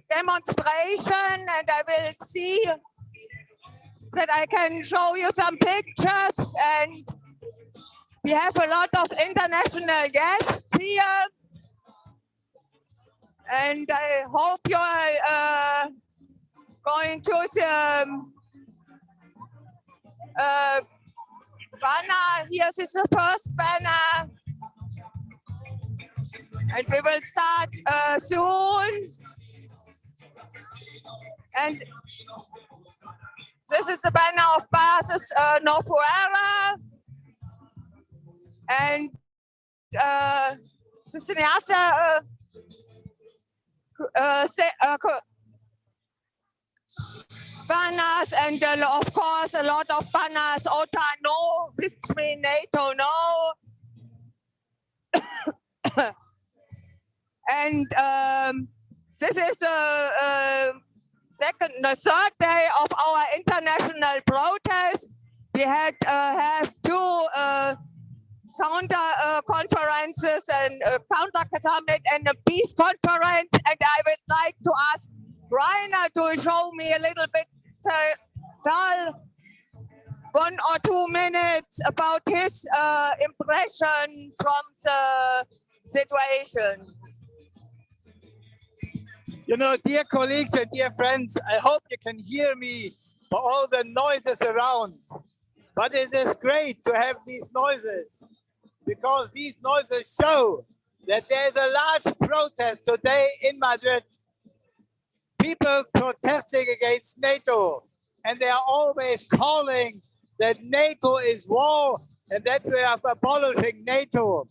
demonstration and I will see that I can show you some pictures, and we have a lot of international guests here and I hope you're going to the banner. Here is the first banner and we will start soon. And this is the banner of Basis No Fuera. And this is the other banners, and of course a lot of banners. OTAN no, which means NATO no. And this is the third day of our international protest. We had have two counter conferences and counter summit and a peace conference, and I would like to ask Rainer to show me a little bit, tell 1 or 2 minutes about his impression from the situation. You know, dear colleagues and dear friends, I hope you can hear me for all the noises around. But it is great to have these noises, because these noises show that there is a large protest today in Madrid. People protesting against NATO, and they are always calling that NATO is war and that we are abolishing NATO.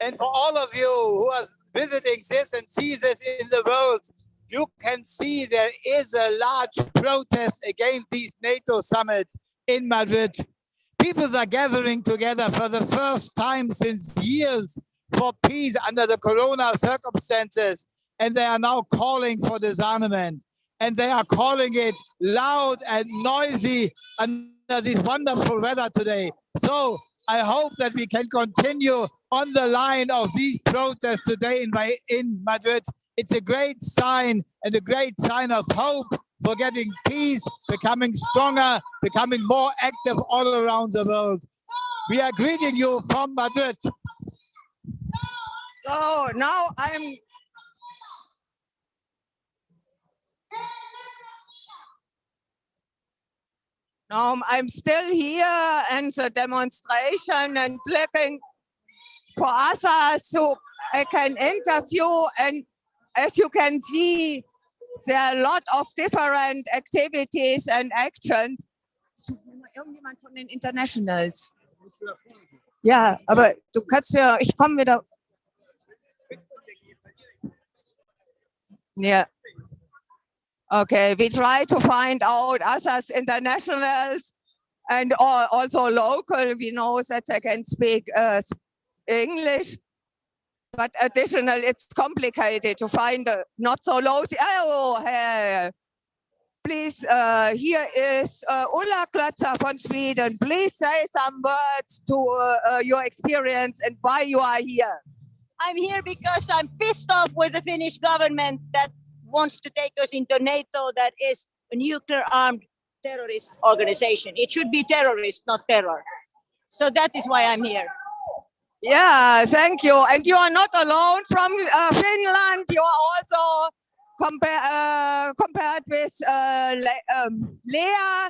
And for all of you who are visiting this and see this in the world, you can see there is a large protest against these NATO summit in Madrid. People are gathering together for the first time since years for peace under the corona circumstances, and they are now calling for disarmament, and they are calling it loud and noisy under this wonderful weather today. So I hope that we can continue on the line of these protests today in Madrid. It's a great sign, and a great sign of hope for getting peace, becoming stronger, becoming more active all around the world. We are greeting you from Madrid. So now I'm still here in the demonstration and looking for others who I can interview, and as you can see, there are a lot of different activities and actions. Irgendjemand von den Internationals. Ja, aber du kannst ja, ich komme wieder. Ja. Okay, we try to find out others internationals and also local. We know that they can speak English, but additional, it's complicated to find not so low. Oh, hey. Please, here is Ulla Klatzer from Sweden. Please say some words to your experience and why you are here. I'm here because I'm pissed off with the Finnish government that wants to take us into NATO, that is a nuclear-armed terrorist organization. It should be terrorist, not terror. So that is why I'm here. Yeah, thank you. And you are not alone from Finland. You are also compared with Lea.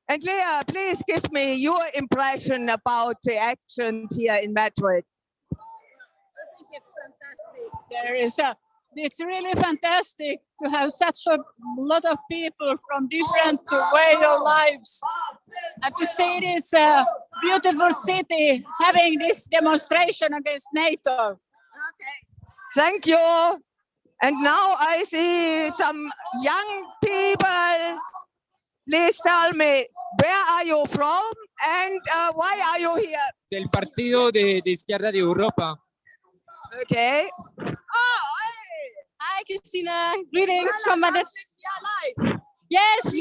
And Lea, please give me your impression about the actions here in Madrid. I think it's fantastic. It's really fantastic to have such a lot of people from different way of lives, and to see this beautiful city having this demonstration against NATO. Okay. Thank you. And now I see some young people. Please tell me, where are you from and why are you here? Del Partido de Izquierda de Europa. Okay. Hi, Christina. Greetings from Madrid. Yes,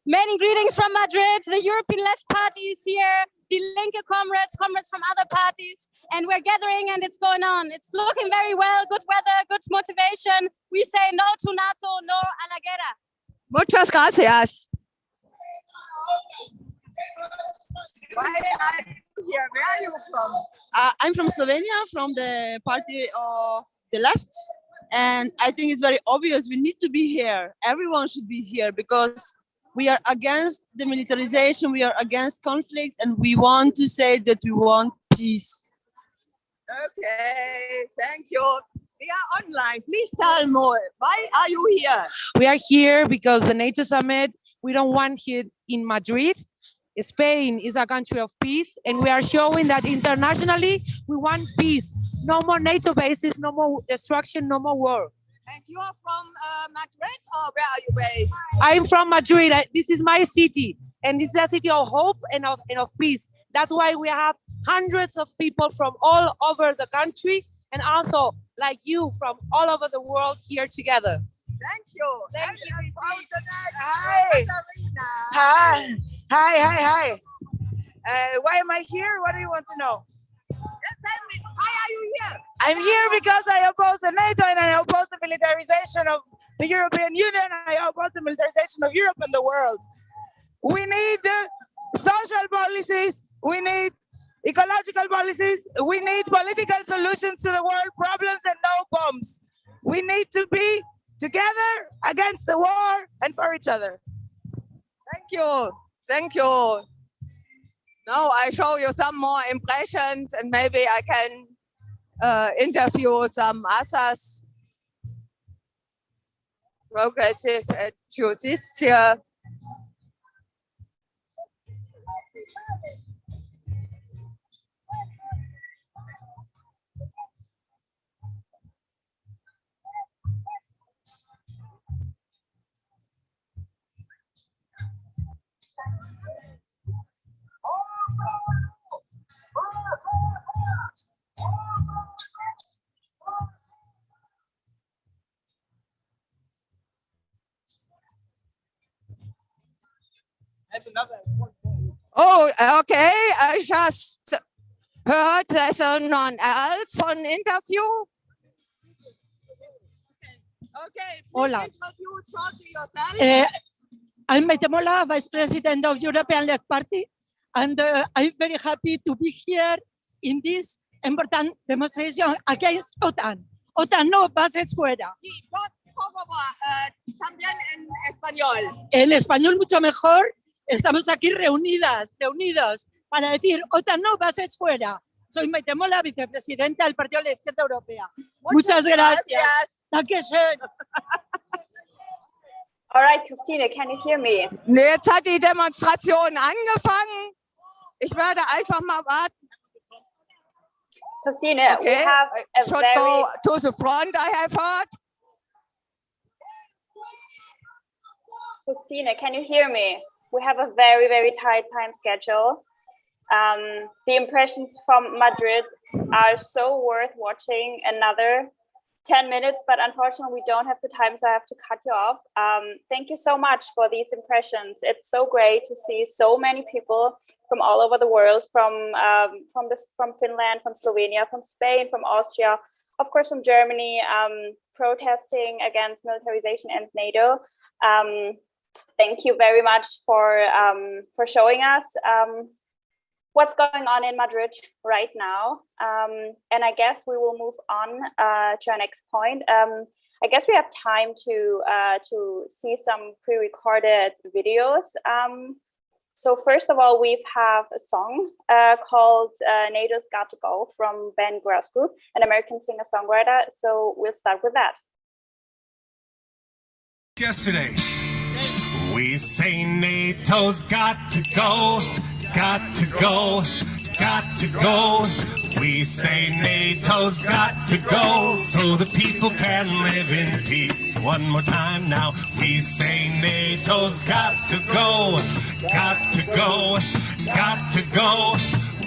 many greetings from Madrid. The European Left Party is here. The Linke comrades from other parties. And we're gathering and it's going on. It's looking very well. Good weather, good motivation. We say no to NATO, no a la guerra. Muchas gracias. Why are you here? Where are you from? I'm from Slovenia, from the party of the left. And I think it's very obvious we need to be here. Everyone should be here because we are against the militarization, we are against conflict, and we want to say that we want peace. Okay, thank you. We are online. Please tell more. Why are you here? We are here because the NATO summit, we don't want here in Madrid. Spain is a country of peace, and we are showing that internationally we want peace. No more NATO bases, no more destruction, no more war. And you are from Madrid, or where are you based? I'm from Madrid. This is my city, and this is a city of hope and of peace. That's why we have hundreds of people from all over the country, and also like you from all over the world here together. Thank you. Thank you. Hi. Hi. Hi. Why am I here? What do you want to know? Why are you here? I'm here because I oppose the NATO and I oppose the militarization of the European Union. I oppose the militarization of Europe and the world. We need social policies. We need ecological policies. We need political solutions to the world problems and no bombs. We need to be together against the war and for each other. Thank you. Thank you. Now I show you some more impressions and maybe I can interview some others. Progressive justice here. Oh, okay. I just heard there's someone else for an interview. Okay, please Hola. introduce shortly yourself. I'm Maite Mola, Vice President of European Left Party, and I'm very happy to be here in this important demonstration against OTAN. OTAN no bases fuera. Por favor, también en español. En español mucho mejor. Estamos aquí reunidos para decir OTAN no bases fuera. Soy Maite Mola, vicepresidenta del Partido de la Izquierda Europea. Muchas gracias. Dankeschön. All right, Christine, can you hear me? Jetzt hat die Demonstration angefangen. Ich werde einfach mal warten. Christine, okay. We have a should very... go to the front, I have heard. Christina, can you hear me? We have a very, very tight time schedule. The impressions from Madrid are so worth watching another 10 minutes, but unfortunately we don't have the time, so I have to cut you off. Thank you so much for these impressions. It's so great to see so many people from all over the world, from Finland, from Slovenia, from Spain, from Austria, of course from Germany, protesting against militarization and NATO. Thank you very much for showing us what's going on in Madrid right now. And I guess we will move on to our next point. I guess we have time to see some pre-recorded videos. So first of all, we have a song called NATO's Got to Go from Ben Grass Group, an American singer-songwriter. So we'll start with that. Yesterday, we say NATO's got to go, got to go, got to go. We say NATO's got to go so the people can live in peace. One more time now. We say NATO's got to go, got to go, got to go.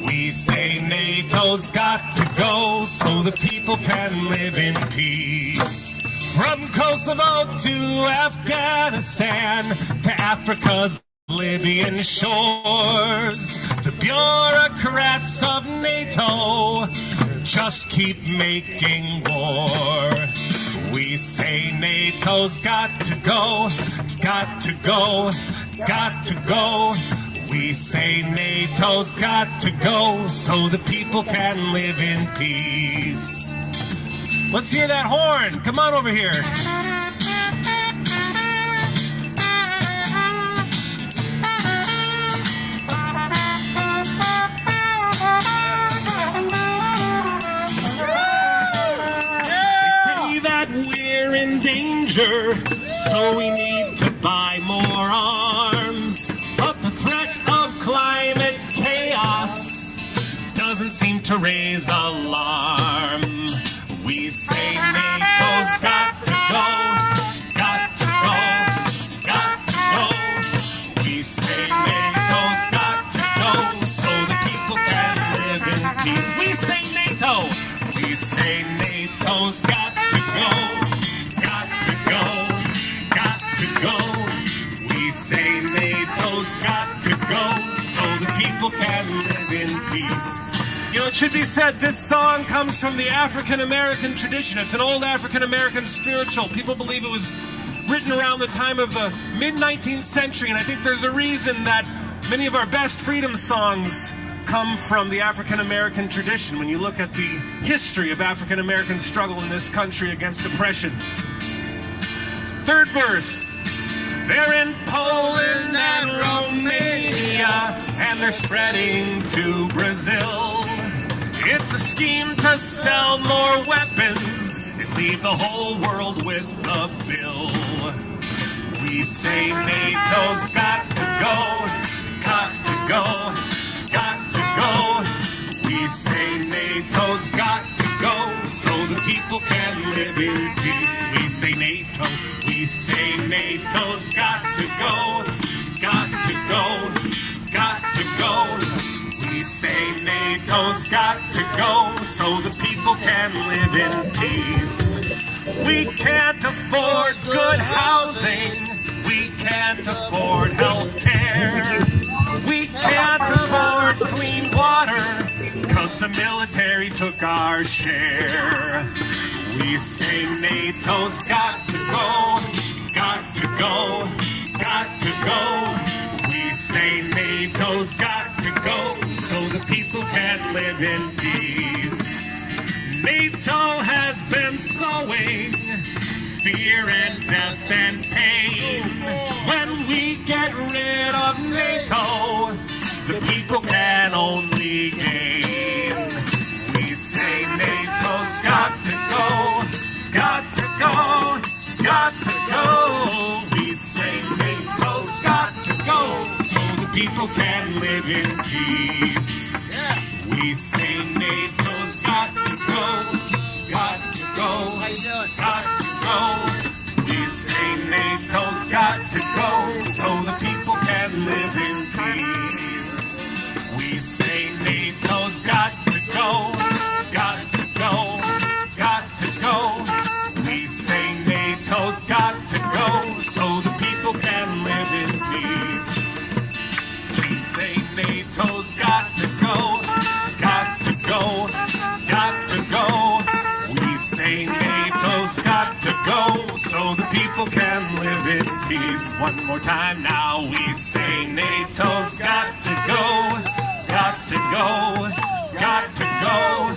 We say NATO's got to go so the people can live in peace. From Kosovo to Afghanistan to Africa's Libyan shores, the bureaucrats of NATO just keep making war. We say NATO's got to go, got to go, got to go. We say NATO's got to go so the people can live in peace. Let's hear that horn. Come on over here. We're in danger, so we need to buy more arms. But the threat of climate chaos doesn't seem to raise alarm. We say NATO's got to go, got to go, got to go. We say NATO's got to go so the people can live in peace. We say NATO, we say NATO's got to go, got to go, got to go. We say NATO's got to go so the people can live in peace. You know, it should be said, this song comes from the African-American tradition. It's an old African-American spiritual. People believe it was written around the time of the mid-19th century, and I think there's a reason that many of our best freedom songs come from the African-American tradition when you look at the history of African-American struggle in this country against oppression. Third verse. They're in Poland and Romania, and they're spreading to Brazil. It's a scheme to sell more weapons and leave the whole world with a bill. We say NATO's got to go, got to go, got to go. We say NATO's got to go so the people can live in peace. We say NATO, we say NATO's got to go, got to go, got to go. We say NATO's got to go so the people can live in peace. We can't afford good housing. We can't afford health care. We can't afford clean water, 'cause the military took our share. We say NATO's got to go, got to go, got to go. We say NATO's got to go so the people can live in peace. NATO has been sowing fear and death and pain. When we get rid of NATO, the people can only gain. We say NATO's got to go, got to go, got to go. We say NATO's got to go so the people can live in peace. We say NATO's got to go, got to go, got to go. We say NATO's got to go people can live in peace. One more time now we say NATO's got to go, got to go, got to go.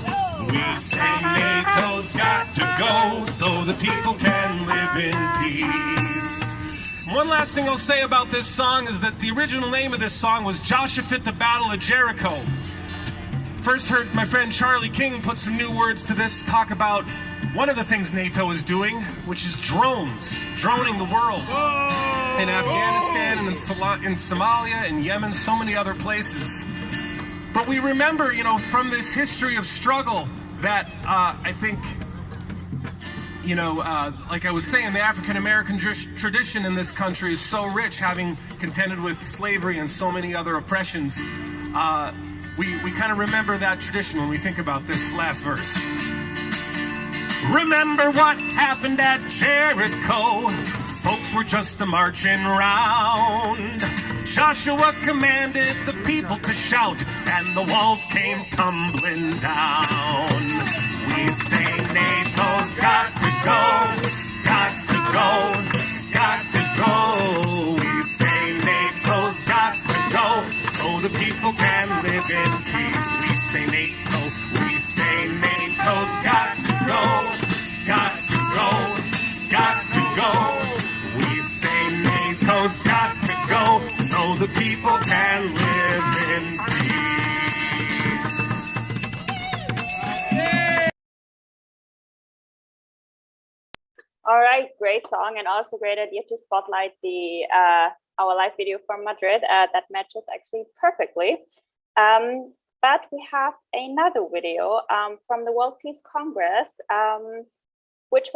We say NATO's got to go so the people can live in peace. One last thing I'll say about this song is that the original name of this song was Joshua the Battle of Jericho. First heard my friend Charlie King put some new words to this, talk about one of the things NATO is doing, which is drones, droning the world. In Afghanistan and in Somalia and Yemen, so many other places. But we remember, from this history of struggle that I think, like I was saying, the African-American tradition in this country is so rich, having contended with slavery and so many other oppressions. We kind of remember that tradition when we think about this last verse. Remember what happened at Jericho. Folks were just marching round. Joshua commanded the people to shout, and the walls came tumbling down. We say NATO's got to go, got to go, got to go. We say NATO's got to go, so the people can live in peace. We say NATO's got to go, got to go, got to go. We say NATO's got to go, so the people can live in peace. All right, great song, and also great idea to spotlight the our live video from Madrid. That matches actually perfectly. But we have another video from the World Peace Congress, which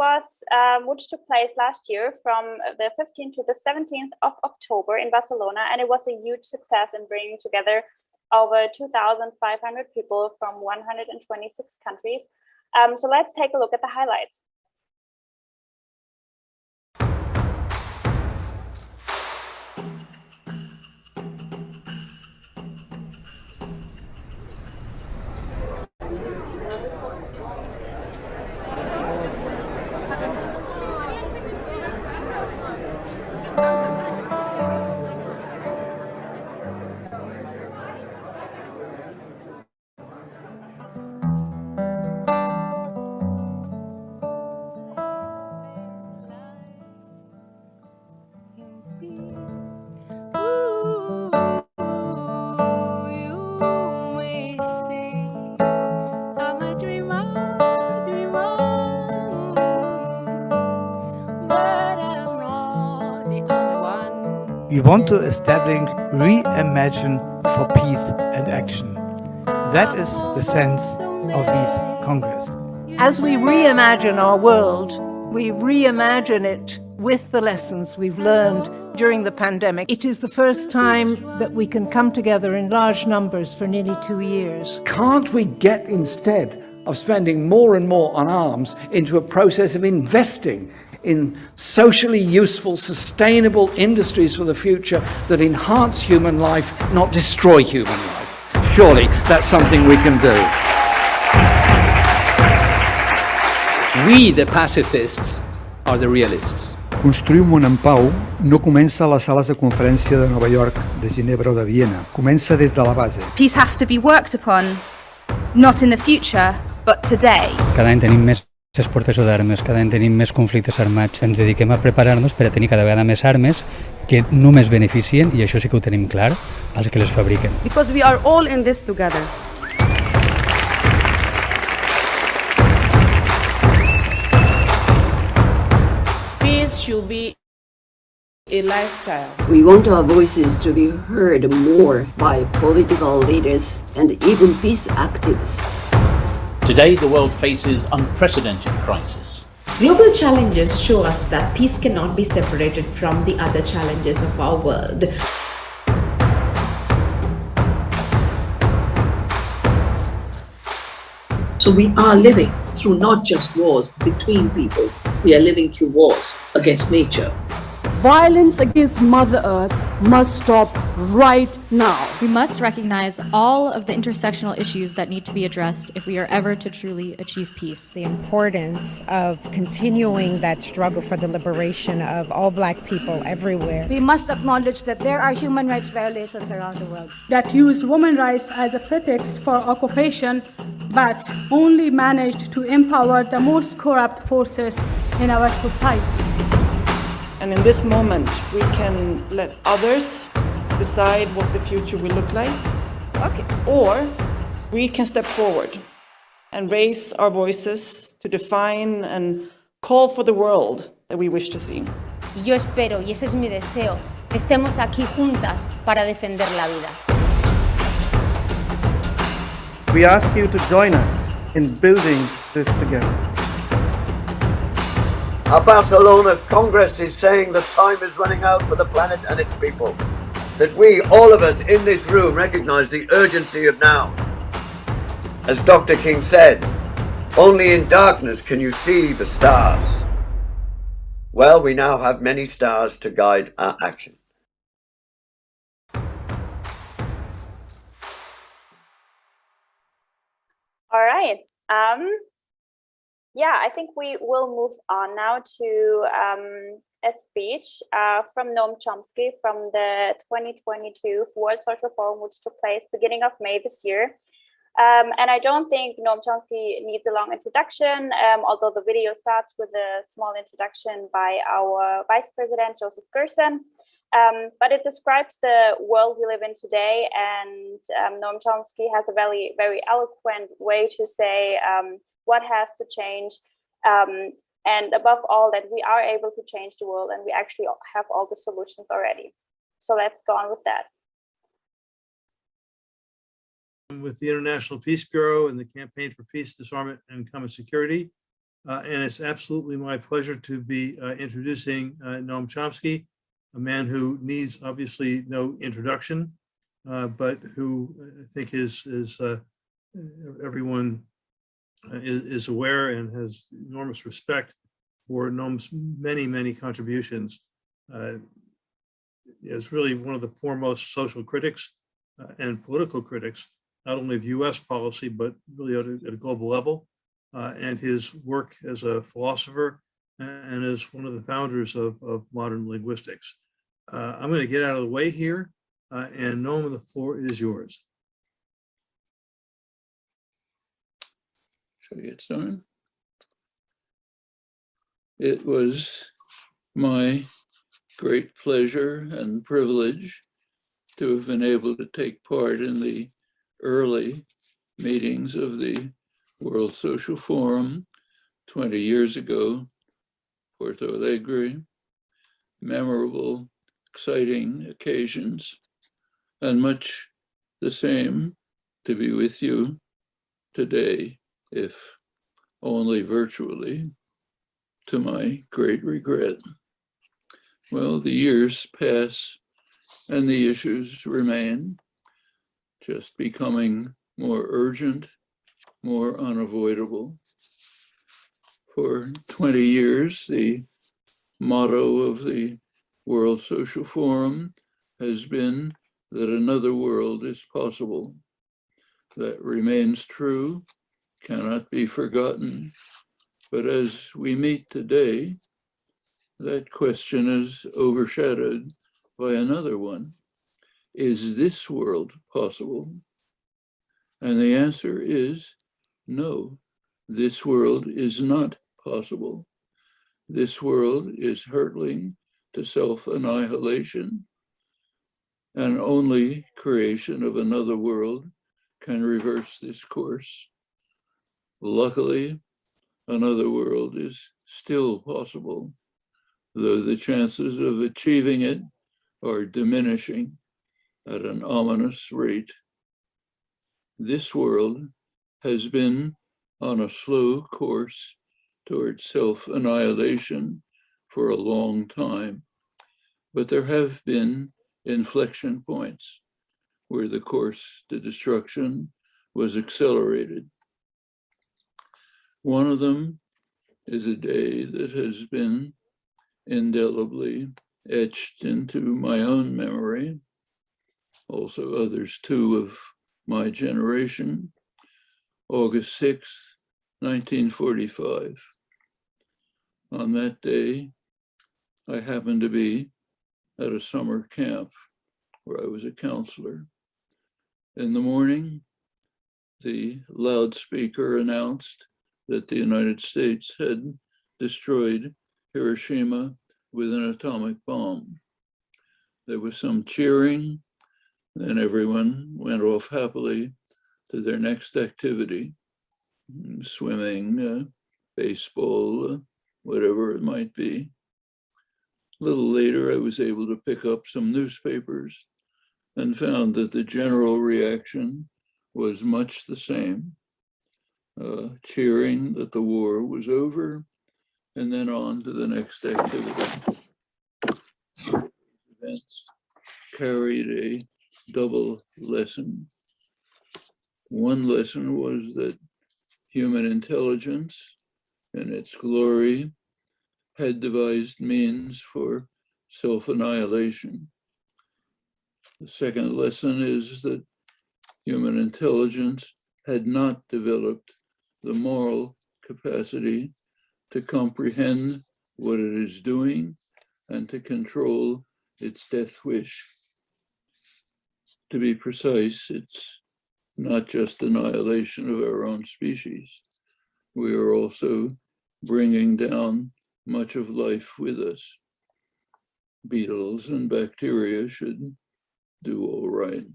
took place last year from the 15th to the 17th of October in Barcelona, and it was a huge success in bringing together over 2,500 people from 126 countries. So let's take a look at the highlights. We want to establish reimagine for peace and action. That is the sense of this Congress. As we reimagine our world, we reimagine it with the lessons we've learned during the pandemic. It is the first time that we can come together in large numbers for nearly 2 years. Can't we get, instead of spending more and more on arms, into a process of investing in socially useful, sustainable industries for the future that enhance human life, not destroy human life? Surely that's something we can do. We, the pacifists, are the realists. Construir un món en pau no comença a les sales de conferència de Nova York, de Ginebra o de Viena. Comença des de la base. Peace has to be worked upon, not in the future, but today. Cada any tenim més exportació d'armes, cada any tenim més conflictes armats. Ens dediquem a preparar-nos per a tenir cada vegada més armes que només beneficien, i això sí que ho tenim clar, als que les fabriquen. Because we are all in this together. Peace should be a lifestyle. We want our voices to be heard more by political leaders and even peace activists. Today, the world faces unprecedented crisis. Global challenges show us that peace cannot be separated from the other challenges of our world. So we are living through not just wars between people, we are living through wars against nature. violence against Mother Earth must stop right now. We must recognize all of the intersectional issues that need to be addressed if we are ever to truly achieve peace. The importance of continuing that struggle for the liberation of all Black people everywhere. We must acknowledge that there are human rights violations around the world that used women's rights as a pretext for occupation, but only managed to empower the most corrupt forces in our society. And in this moment, we can let others decide what the future will look like. Okay. Or we can step forward and raise our voices to define and call for the world that we wish to see. Y yo espero, y ese es mi deseo, que estemos aquí juntas para defender la vida. We ask you to join us in building this together. Our Barcelona Congress is saying that time is running out for the planet and its people. That we, all of us in this room, recognize the urgency of now. As Dr. King said, only in darkness can you see the stars. Well, we now have many stars to guide our action. All right. Yeah, I think we will move on now to a speech from Noam Chomsky from the 2022 World Social Forum, which took place beginning of May this year. And I don't think Noam Chomsky needs a long introduction, although the video starts with a small introduction by our Vice President, Joseph Gerson. But it describes the world we live in today, and Noam Chomsky has a very, very eloquent way to say what has to change, and above all, that we are able to change the world, and we actually have all the solutions already. So let's go on with that. With the International Peace Bureau and the Campaign for Peace, Disarmament, and Common Security. And it's absolutely my pleasure to be introducing Noam Chomsky, a man who needs obviously no introduction, but who I think is everyone is aware and has enormous respect for Noam's many, many contributions. Is really one of the foremost social critics and political critics, not only of US policy, but really at a global level. And his work as a philosopher and as one of the founders of modern linguistics. I'm going to get out of the way here, and Noam, the floor is yours. Shall I get started? It was my great pleasure and privilege to have been able to take part in the early meetings of the World Social Forum 20 years ago, Porto Alegre, memorable, exciting occasions, and much the same to be with you today, if only virtually, to my great regret. Well, the years pass and the issues remain, just becoming more urgent, more unavoidable. For 20 years, the motto of the World Social Forum has been that another world is possible. That remains true, cannot be forgotten. But as we meet today, that question is overshadowed by another one. Is this world possible? And the answer is no, this world is not possible. This world is hurtling to self-annihilation, and only creation of another world can reverse this course. Luckily, another world is still possible, though the chances of achieving it are diminishing at an ominous rate. This world has been on a slow course towards self-annihilation for a long time, but there have been inflection points where the course to destruction was accelerated. One of them is a day that has been indelibly etched into my own memory, also others too of my generation, August 6th, 1945. On that day, I happened to be at a summer camp where I was a counselor. In the morning, the loudspeaker announced that the United States had destroyed Hiroshima with an atomic bomb. There was some cheering, and everyone went off happily to their next activity, swimming, baseball, whatever it might be. A little later, I was able to pick up some newspapers and found that the general reaction was much the same, cheering that the war was over, and then on to the next activity. Events carried a double lesson. One lesson was that human intelligence, in its glory, had devised means for self-annihilation. The second lesson is that human intelligence had not developed the moral capacity to comprehend what it is doing and to control its death wish. To be precise, it's not just annihilation of our own species. We are also bringing down much of life with us. Beetles and bacteria should do all right.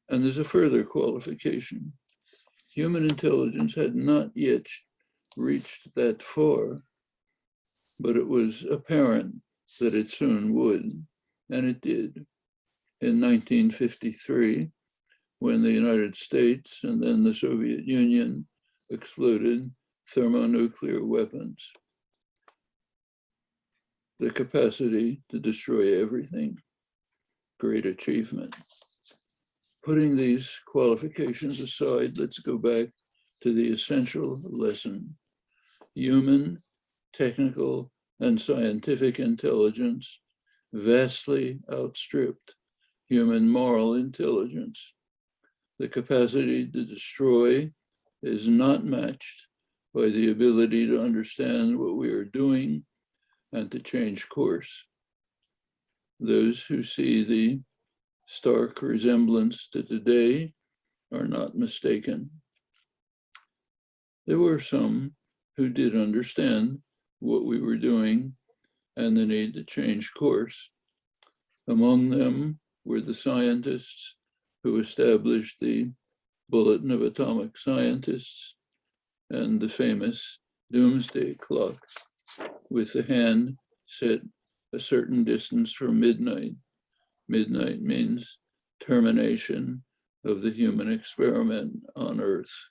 And there's a further qualification. Human intelligence had not yet reached that far, but it was apparent that it soon would, and it did. In 1953, when the United States and then the Soviet Union exploded thermonuclear weapons, the capacity to destroy everything, great achievement. Putting these qualifications aside, let's go back to the essential lesson. Human, technical, and scientific intelligence vastly outstripped human moral intelligence. The capacity to destroy is not matched by the ability to understand what we are doing and to change course. Those who see the stark resemblance to today are not mistaken. There were some who did understand what we were doing and the need to change course. Among them were the scientists who established the Bulletin of Atomic Scientists and the famous doomsday clock with the hand set a certain distance from midnight. Midnight means termination of the human experiment on Earth.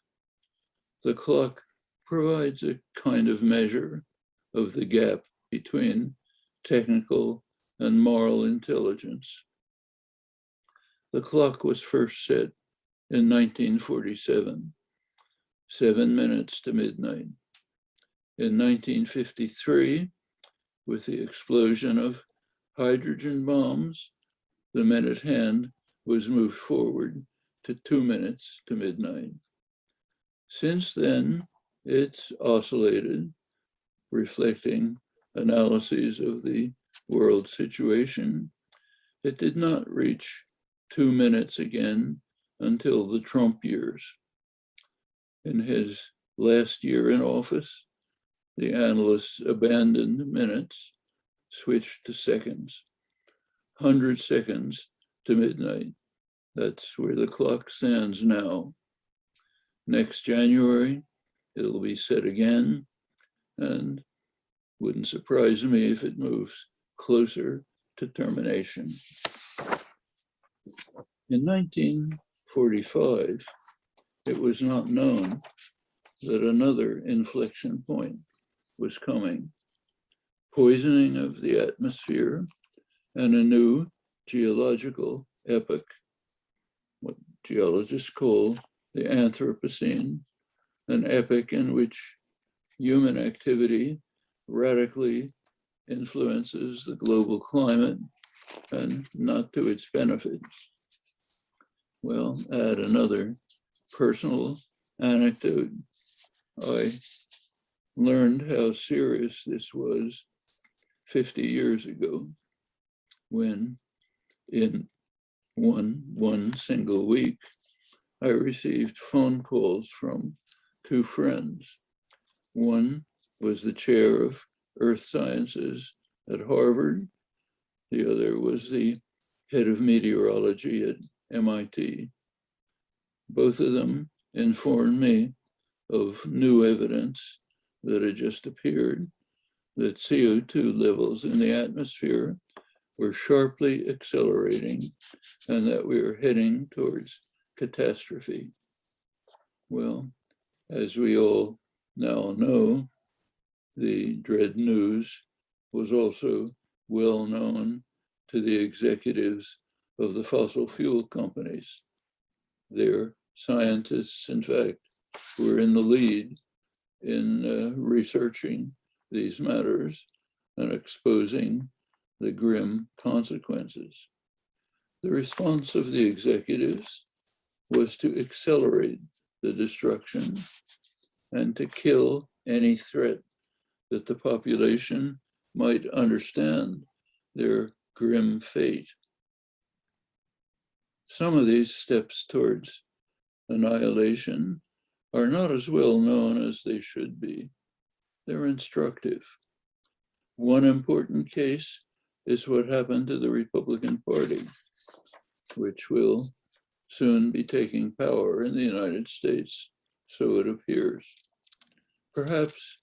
The clock provides a kind of measure of the gap between technical and moral intelligence. The clock was first set in 1947, 7 minutes to midnight. In 1953, with the explosion of hydrogen bombs, the minute hand was moved forward to 2 minutes to midnight. Since then, it's oscillated, reflecting analyses of the world situation. It did not reach 2 minutes again until the Trump years. In his last year in office, the analysts abandoned minutes, switched to seconds. 100 seconds to midnight. That's where the clock stands now. Next January, it'll be set again, and wouldn't surprise me if it moves closer to termination. In 1945, it was not known that another inflection point was coming. Poisoning of the atmosphere and a new geological epoch, what geologists call the Anthropocene, an epoch in which human activity radically influences the global climate and not to its benefit. Well, add another personal anecdote. I learned how serious this was 50 years ago when in one single week, I received phone calls from two friends. One was the chair of earth sciences at Harvard. The other was the head of meteorology at MIT. Both of them informed me of new evidence that had just appeared that CO2 levels in the atmosphere were sharply accelerating and that we were heading towards catastrophe. Well, as we all now know, the dread news was also well known to the executives of the fossil fuel companies. Their scientists, in fact, were in the lead in researching these matters and exposing the grim consequences. The response of the executives was to accelerate the destruction and to kill any threat that the population might understand their grim fate. Some of these steps towards annihilation are not as well known as they should be. They're instructive. One important case is what happened to the Republican Party, which will soon be taking power in the United States, so it appears. Perhaps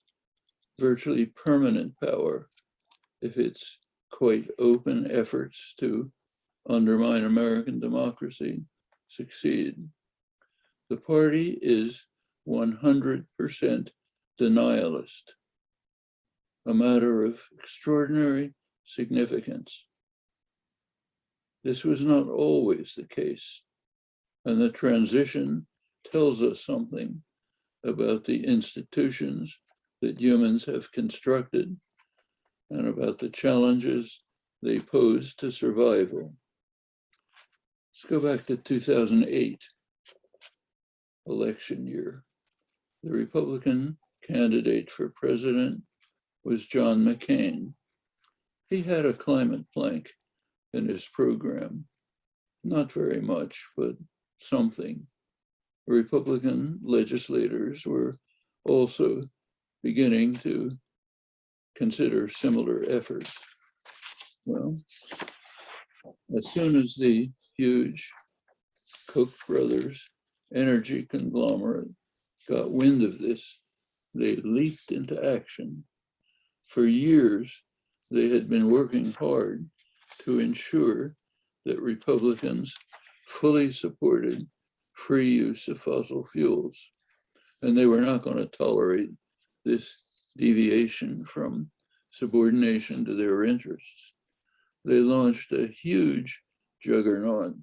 virtually permanent power if its quite open efforts to undermine American democracy succeed. The party is 100% denialist, a matter of extraordinary significance. This was not always the case, and the transition tells us something about the institutions that humans have constructed and about the challenges they pose to survival. Let's go back to 2008, election year. The Republican candidate for president was John McCain. He had a climate plank in his program. Not very much, but something. Republican legislators were also beginning to consider similar efforts. Well, as soon as the huge Koch brothers energy conglomerate got wind of this, they leaped into action. For years, they had been working hard to ensure that Republicans fully supported free use of fossil fuels, and they were not going to tolerate this deviation from subordination to their interests. They launched a huge juggernaut,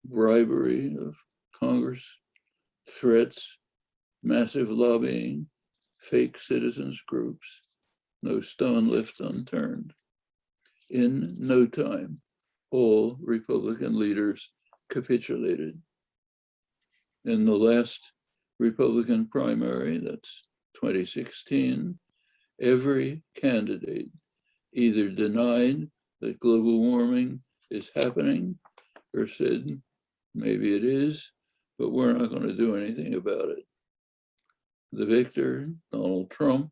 bribery of Congress, threats, massive lobbying, fake citizens groups, no stone left unturned. In no time, all Republican leaders capitulated. In the last Republican primary, that's 2016, every candidate either denied that global warming is happening or said, maybe it is, but we're not going to do anything about it. The victor, Donald Trump,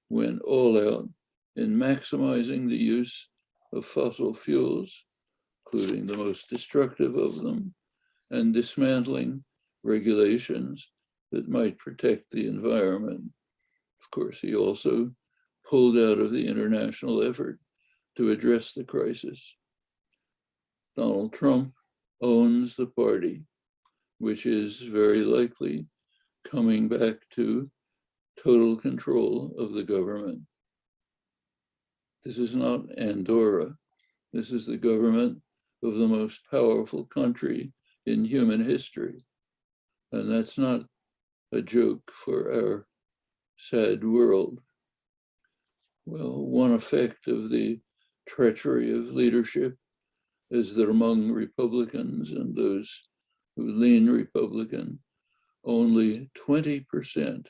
went all out in maximizing the use of fossil fuels, including the most destructive of them, and dismantling regulations that might protect the environment. Of course, he also pulled out of the international effort to address the crisis. Donald Trump owns the party, which is very likely coming back to total control of the government. This is not Andorra. This is the government of the most powerful country in human history. And that's not a joke for our sad world. Well, one effect of the treachery of leadership is that among Republicans and those who lean Republican, only 20%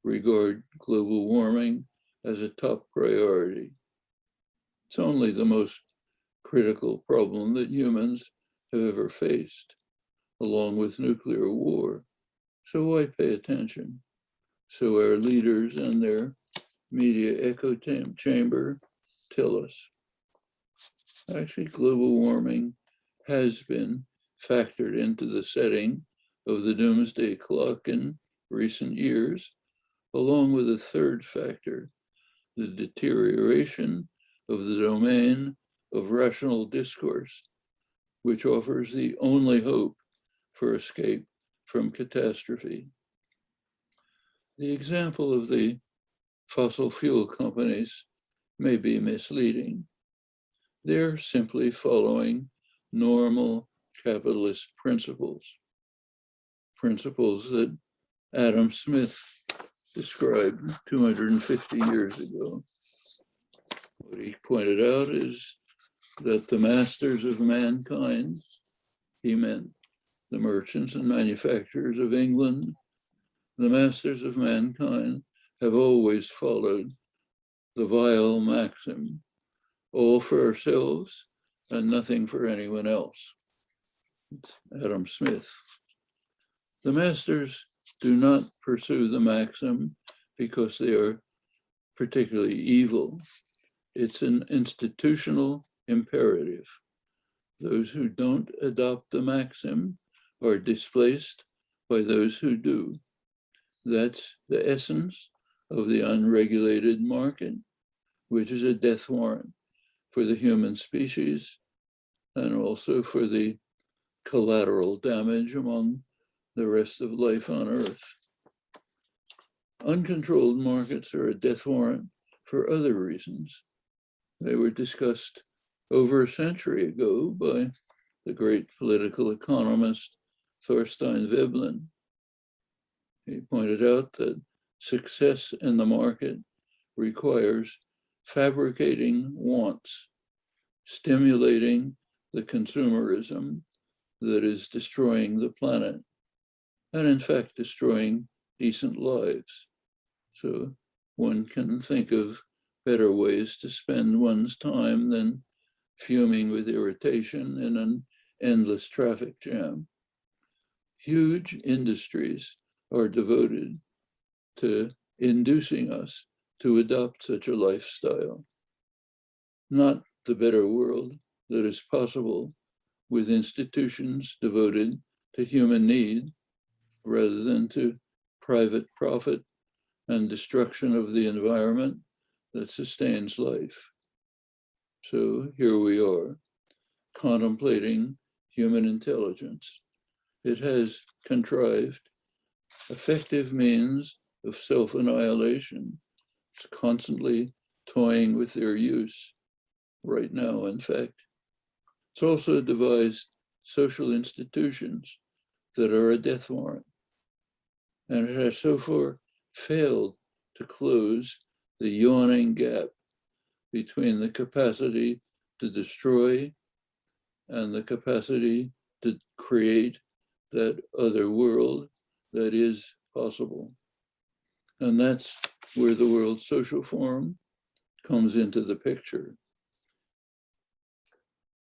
regard global warming as a top priority. It's only the most critical problem that humans have ever faced, along with nuclear war. So why pay attention? So our leaders and their media echo chamber tell us. Actually, global warming has been factored into the setting of the doomsday clock in recent years, along with a third factor, the deterioration of the domain of rational discourse, which offers the only hope for escape from catastrophe. The example of the fossil fuel companies may be misleading. They're simply following normal capitalist principles that Adam Smith described 250 years ago. What he pointed out is that the masters of mankind, he meant the merchants and manufacturers of England, the masters of mankind have always followed the vile maxim, all for ourselves and nothing for anyone else. It's Adam Smith. The masters do not pursue the maxim because they are particularly evil. It's an institutional imperative. Those who don't adopt the maxim are displaced by those who do. That's the essence of the unregulated market, which is a death warrant for the human species and also for the collateral damage among the rest of life on Earth. Uncontrolled markets are a death warrant for other reasons. They were discussed over a century ago by the great political economist Thorstein Veblen. He pointed out that success in the market requires fabricating wants, stimulating the consumerism that is destroying the planet, and in fact destroying decent lives. So one can think of better ways to spend one's time than fuming with irritation in an endless traffic jam. Huge industries are devoted to inducing us to adopt such a lifestyle, not the better world that is possible with institutions devoted to human need rather than to private profit and destruction of the environment that sustains life. So here we are, contemplating human intelligence. It has contrived effective means of self-annihilation. It's constantly toying with their use right now, in fact. It's also devised social institutions that are a death warrant. And it has so far failed to close the yawning gap between the capacity to destroy and the capacity to create that other world that is possible. And that's where the World Social Forum comes into the picture.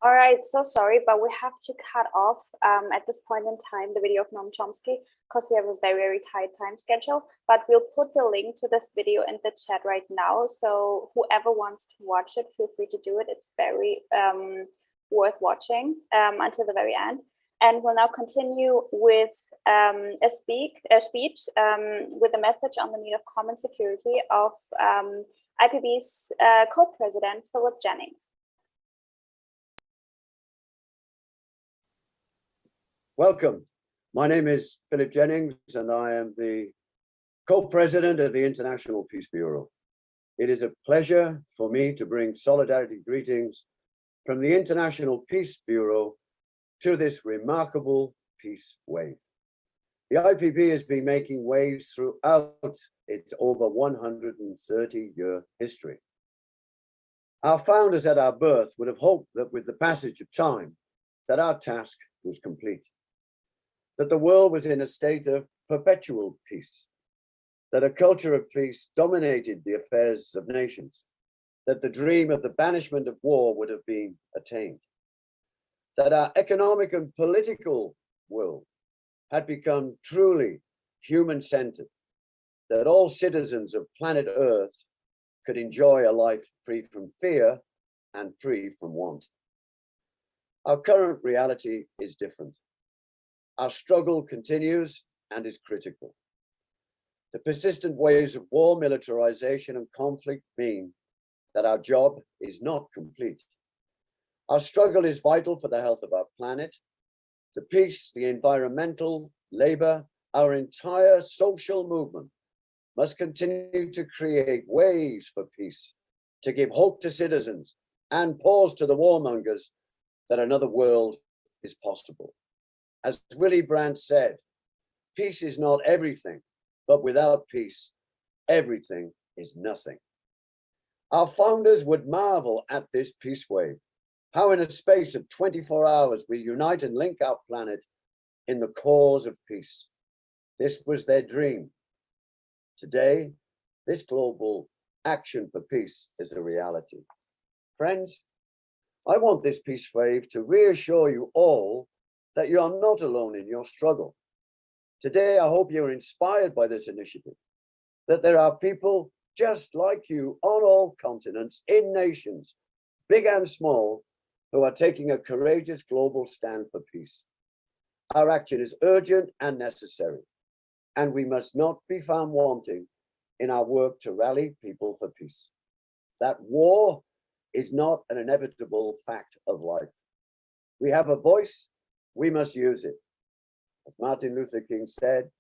All right, so sorry, but we have to cut off at this point in time the video of Noam Chomsky because we have a very, very tight time schedule. But we'll put the link to this video in the chat right now. So whoever wants to watch it, feel free to do it. It's very worth watching until the very end. And we'll now continue with a speech with a message on the need of common security of IPB's co-president, Philip Jennings. Welcome. My name is Philip Jennings, and I am the co-president of the International Peace Bureau. It is a pleasure for me to bring solidarity greetings from the International Peace Bureau to this remarkable peace wave. The IPB has been making waves throughout its over 130-year history. Our founders at our birth would have hoped that with the passage of time, that our task was complete, that the world was in a state of perpetual peace, that a culture of peace dominated the affairs of nations, that the dream of the banishment of war would have been attained, that our economic and political world had become truly human-centered, that all citizens of planet Earth could enjoy a life free from fear and free from want. Our current reality is different. Our struggle continues and is critical. The persistent waves of war, militarization, and conflict mean that our job is not complete. Our struggle is vital for the health of our planet, the peace, the environmental, labor, our entire social movement must continue to create ways for peace, to give hope to citizens and pause to the warmongers that another world is possible. As Willy Brandt said, peace is not everything, but without peace, everything is nothing. Our founders would marvel at this peace wave, how in a space of 24 hours we unite and link our planet in the cause of peace. This was their dream. Today, this global action for peace is a reality. Friends, I want this peace wave to reassure you all that you are not alone in your struggle. Today, I hope you are inspired by this initiative, that there are people just like you on all continents, in nations, big and small, who are taking a courageous global stand for peace. Our action is urgent and necessary, and we must not be found wanting in our work to rally people for peace. That war is not an inevitable fact of life. We have a voice, we must use it. As Martin Luther King said,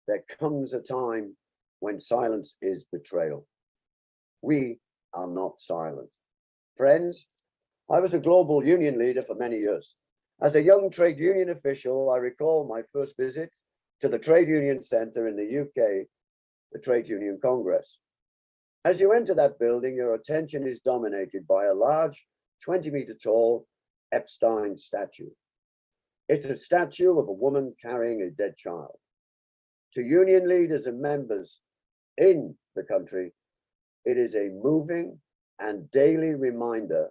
there comes a time when silence is betrayal. We are not silent. Friends, I was a global union leader for many years. As a young trade union official, I recall my first visit to the Trade Union Centre in the UK, the Trade Union Congress. As you enter that building, your attention is dominated by a large 20-meter tall Epstein statue. It's a statue of a woman carrying a dead child. To union leaders and members in the country, it is a moving and daily reminder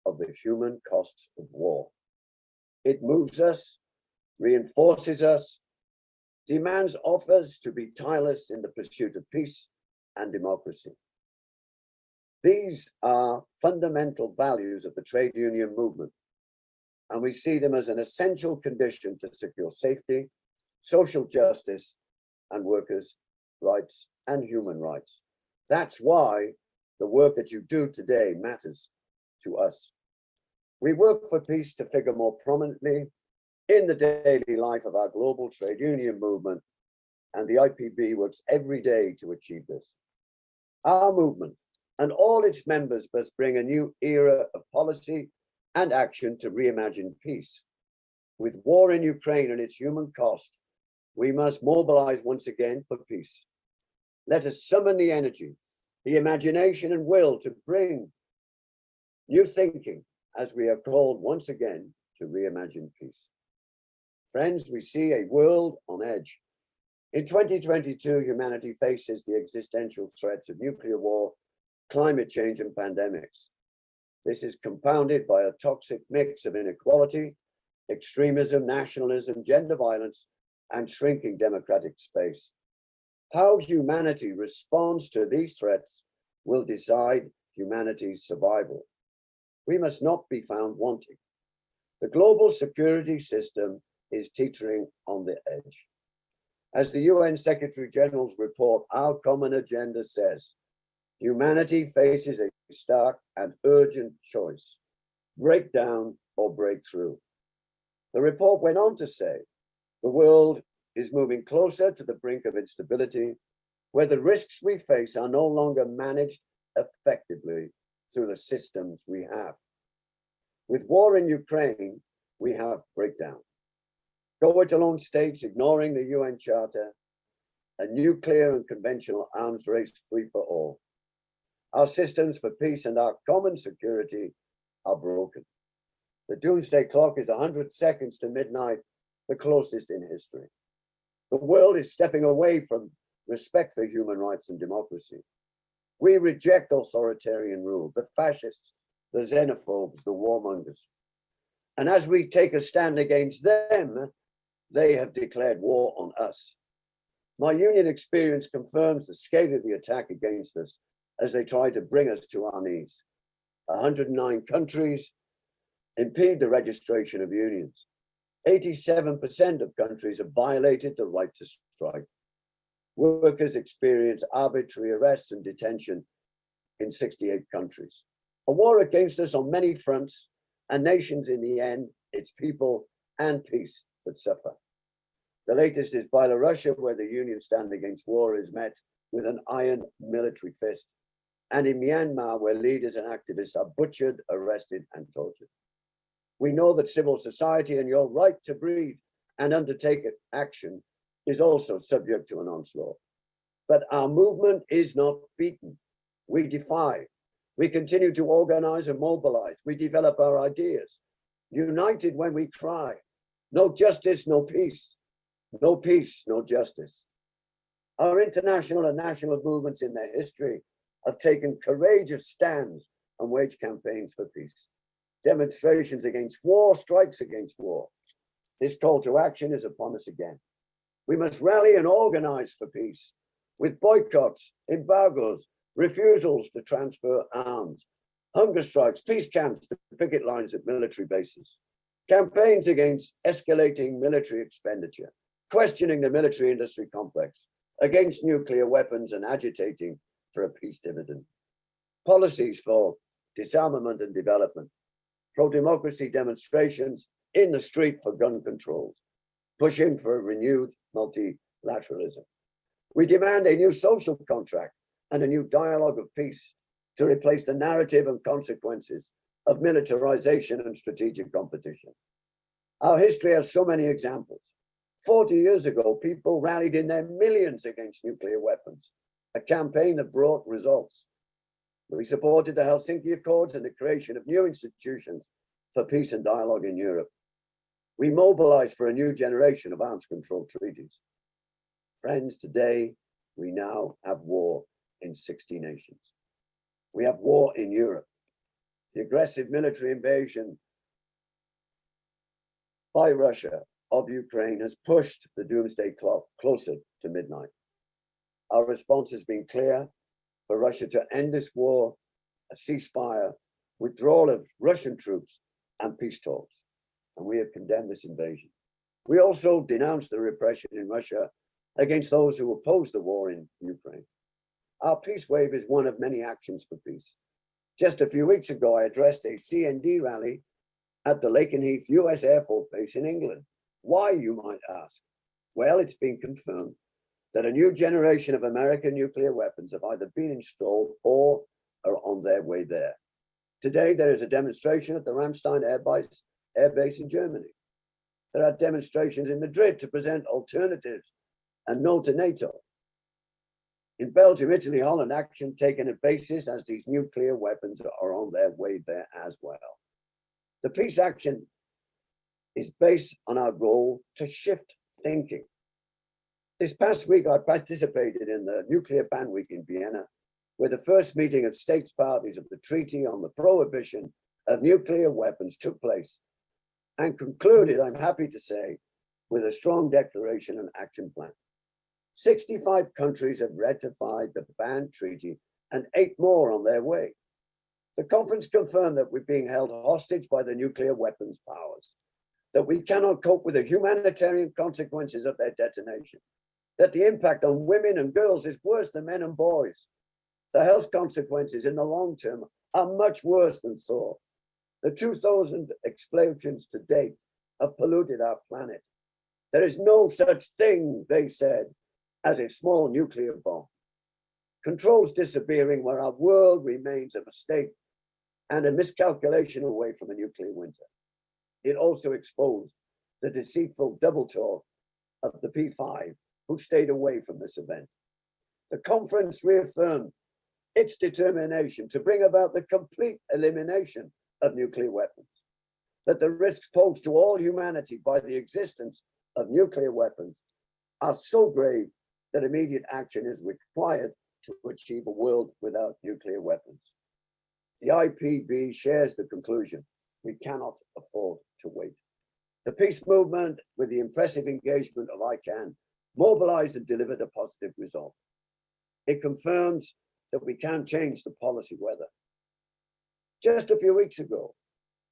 of the human costs of war. It moves us, reinforces us, demands of us to be tireless in the pursuit of peace and democracy. These are fundamental values of the trade union movement, and we see them as an essential condition to secure safety, social justice, and workers' rights and human rights. That's why the work that you do today matters to us. We work for peace to figure more prominently in the daily life of our global trade union movement, and the IPB works every day to achieve this. Our movement and all its members must bring a new era of policy and action to reimagine peace. With war in Ukraine and its human cost, we must mobilize once again for peace. Let us summon the energy, the imagination and will to bring new thinking as we are called once again to reimagine peace. Friends, we see a world on edge. In 2022, humanity faces the existential threats of nuclear war, climate change, and pandemics. This is compounded by a toxic mix of inequality, extremism, nationalism, gender violence, and shrinking democratic space. How humanity responds to these threats will decide humanity's survival. We must not be found wanting. The global security system is teetering on the edge. As the UN Secretary General's report, Our Common Agenda says, humanity faces a stark and urgent choice: break down or break through. The report went on to say, the world is moving closer to the brink of instability, where the risks we face are no longer managed effectively through the systems we have. With war in Ukraine, we have breakdown. Go-it-alone states ignoring the UN Charter, a nuclear and conventional arms race free for all. Our systems for peace and our common security are broken. The doomsday clock is 100 seconds to midnight, the closest in history. The world is stepping away from respect for human rights and democracy. We reject authoritarian rule, the fascists, the xenophobes, the warmongers. And as we take a stand against them, they have declared war on us. My union experience confirms the scale of the attack against us as they try to bring us to our knees. 109 countries impede the registration of unions. 87% of countries have violated the right to strike. Workers experience arbitrary arrests and detention in 68 countries. A war against us on many fronts, and nations in the end, its people and peace that suffer. The latest is Belarus, where the union stand against war is met with an iron military fist, and in Myanmar, where leaders and activists are butchered, arrested, and tortured. We know that civil society and your right to breathe and undertake action is also subject to an onslaught. But our movement is not beaten. We defy. We continue to organize and mobilize. We develop our ideas. United when we cry, no justice, no peace. No peace, no justice. Our international and national movements in their history have taken courageous stands and waged campaigns for peace. Demonstrations against war, strikes against war. This call to action is upon us again. We must rally and organize for peace with boycotts, embargoes, refusals to transfer arms, hunger strikes, peace camps to picket lines at military bases, campaigns against escalating military expenditure, questioning the military industry complex, against nuclear weapons and agitating for a peace dividend, policies for disarmament and development, pro-democracy demonstrations in the street for gun controls, pushing for a renewed multilateralism. We demand a new social contract and a new dialogue of peace to replace the narrative and consequences of militarization and strategic competition. Our history has so many examples. 40 years ago, people rallied in their millions against nuclear weapons, a campaign that brought results. We supported the Helsinki Accords and the creation of new institutions for peace and dialogue in Europe. We mobilized for a new generation of arms control treaties. Friends, today, we now have war in 60 nations. We have war in Europe. The aggressive military invasion by Russia of Ukraine has pushed the doomsday clock closer to midnight. Our response has been clear: for Russia to end this war, a ceasefire, withdrawal of Russian troops, and peace talks. And we have condemned this invasion. We also denounced the repression in Russia against those who oppose the war in Ukraine. Our peace wave is one of many actions for peace. Just a few weeks ago, I addressed a CND rally at the Lakenheath US Air Force Base in England. Why, you might ask? Well, it's been confirmed that a new generation of American nuclear weapons have either been installed or are on their way there. Today, there is a demonstration at the Ramstein Air Base in Germany. There are demonstrations in Madrid to present alternatives and no to NATO. In Belgium, Italy, Holland, action taken at bases as these nuclear weapons are on their way there as well. The peace action is based on our goal to shift thinking. This past week, I participated in the Nuclear Ban Week in Vienna, where the first meeting of states parties of the Treaty on the Prohibition of Nuclear Weapons took place and concluded, I'm happy to say, with a strong declaration and action plan. 65 countries have ratified the ban treaty and 8 more on their way. The conference confirmed that we're being held hostage by the nuclear weapons powers, that we cannot cope with the humanitarian consequences of their detonation, that the impact on women and girls is worse than men and boys. The health consequences in the long term are much worse than thought. The 2,000 explosions to date have polluted our planet. There is no such thing, they said, as a small nuclear bomb. Controls disappearing where our world remains a mistake and a miscalculation away from a nuclear winter. It also exposed the deceitful double talk of the P5 who stayed away from this event. The conference reaffirmed its determination to bring about the complete elimination of nuclear weapons, that the risks posed to all humanity by the existence of nuclear weapons are so grave that immediate action is required to achieve a world without nuclear weapons. The IPB shares the conclusion. We cannot afford to wait. The peace movement, with the impressive engagement of ICANN, mobilized and delivered a positive result. It confirms that we can change the policy weather. Just a few weeks ago,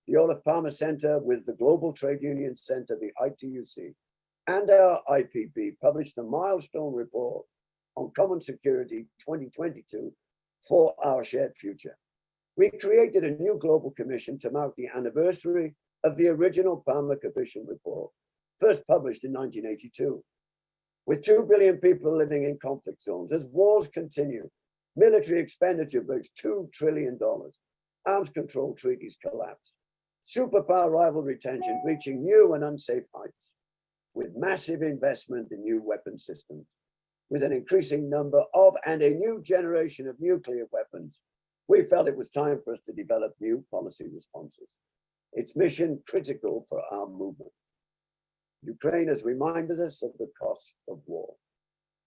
the Olof Palme Center with the Global Trade Union Center, the ITUC, and our IPB published a milestone report on Common Security 2022 for our shared future. We created a new global commission to mark the anniversary of the original Palme Commission report, first published in 1982. With 2 billion people living in conflict zones, as wars continue, military expenditure breaks $2 trillion, arms control treaties collapse, superpower rivalry tension reaching new and unsafe heights, with massive investment in new weapon systems, with an increasing number of and a new generation of nuclear weapons, we felt it was time for us to develop new policy responses. It's mission critical for our movement. Ukraine has reminded us of the cost of war.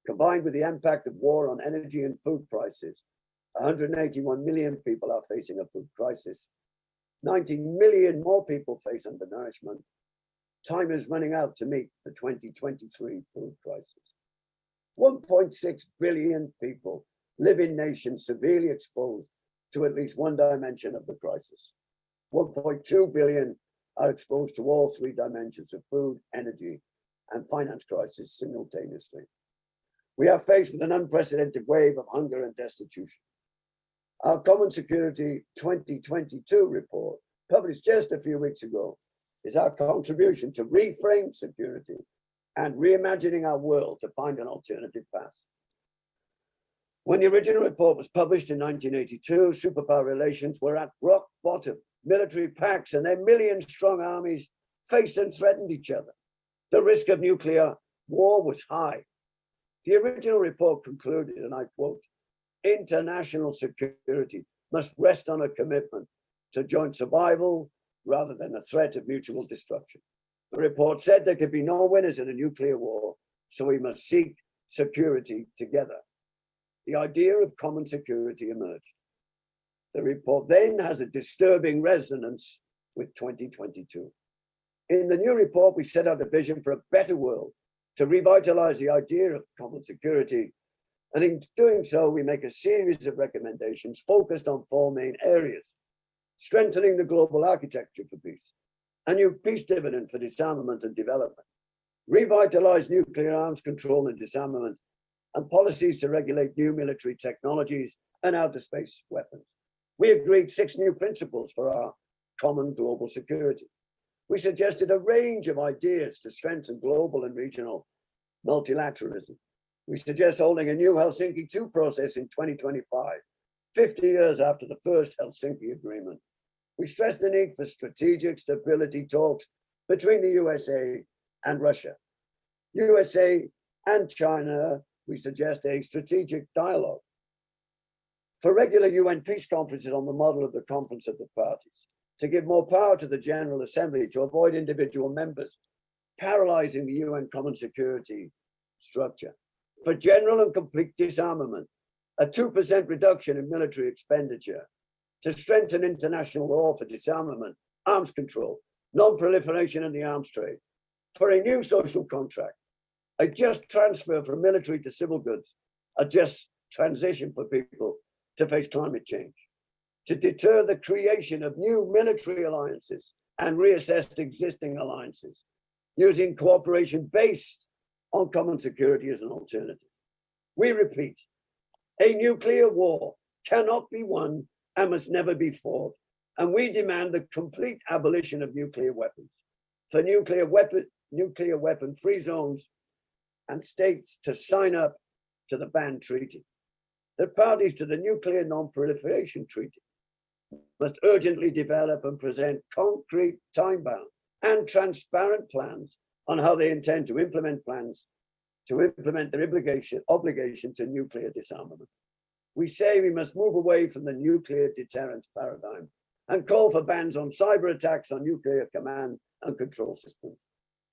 Combined with the impact of war on energy and food prices, 181 million people are facing a food crisis. 90 million more people face undernourishment. Time is running out to meet the 2023 food crisis. 1.6 billion people live in nations severely exposed to at least one dimension of the crisis. 1.2 billion are exposed to all three dimensions of food, energy, and finance crisis simultaneously. We are faced with an unprecedented wave of hunger and destitution. Our Common Security 2022 report, published just a few weeks ago, is our contribution to reframe security and reimagining our world to find an alternative path. When the original report was published in 1982, superpower relations were at rock bottom. Military pacts and their million-strong armies faced and threatened each other. The risk of nuclear war was high. The original report concluded, and I quote, "International security must rest on a commitment to joint survival rather than a threat of mutual destruction." The report said there could be no winners in a nuclear war, so we must seek security together. The idea of common security emerged. The report then has a disturbing resonance with 2022. In the new report, we set out a vision for a better world to revitalize the idea of common security. And in doing so, we make a series of recommendations focused on four main areas: strengthening the global architecture for peace, a new peace dividend for disarmament and development, revitalize nuclear arms control and disarmament, and policies to regulate new military technologies and outer space weapons. We agreed 6 new principles for our common global security. We suggested a range of ideas to strengthen global and regional multilateralism. We suggest holding a new Helsinki II process in 2025, 50 years after the first Helsinki Agreement. We stress the need for strategic stability talks between the USA and Russia. USA and China, we suggest a strategic dialogue. For regular UN peace conferences on the model of the Conference of the Parties, to give more power to the General Assembly to avoid individual members paralyzing the UN Common Security structure. For general and complete disarmament, a 2% reduction in military expenditure, to strengthen international law for disarmament, arms control, non-proliferation in the arms trade, for a new social contract, a just transfer from military to civil goods, a just transition for people to face climate change, to deter the creation of new military alliances and reassess existing alliances, using cooperation based on common security as an alternative. We repeat, a nuclear war cannot be won and must never be fought, and we demand the complete abolition of nuclear weapons, for nuclear weapon-free zones and states to sign up to the banned treaty. The parties to the Nuclear Non-Proliferation Treaty must urgently develop and present concrete, time-bound, and transparent plans on how they intend to implement their obligation to nuclear disarmament. We say we must move away from the nuclear deterrence paradigm and call for bans on cyber attacks on nuclear command and control systems,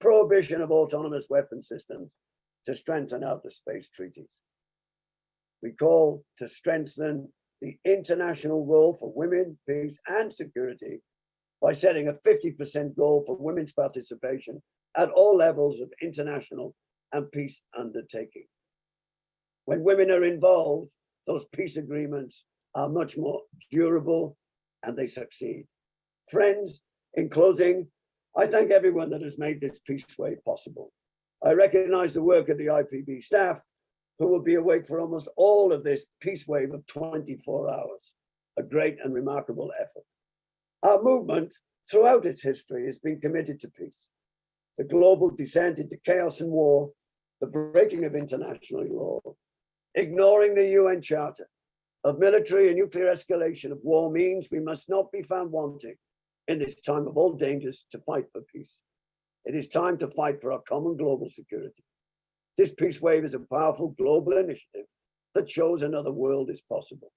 prohibition of autonomous weapon systems to strengthen outer space treaties. We call to strengthen the international role for women, peace, and security by setting a 50% goal for women's participation at all levels of international and peace undertaking. When women are involved, those peace agreements are much more durable and they succeed. Friends, in closing, I thank everyone that has made this peace wave possible. I recognize the work of the IPB staff, who will be awake for almost all of this peace wave of 24 hours, a great and remarkable effort. Our movement, throughout its history, has been committed to peace. The global descent into chaos and war, the breaking of international law, ignoring the UN Charter of military and nuclear escalation of war means we must not be found wanting in this time of all dangers to fight for peace. It is time to fight for our common global security. This peace wave is a powerful global initiative that shows another world is possible.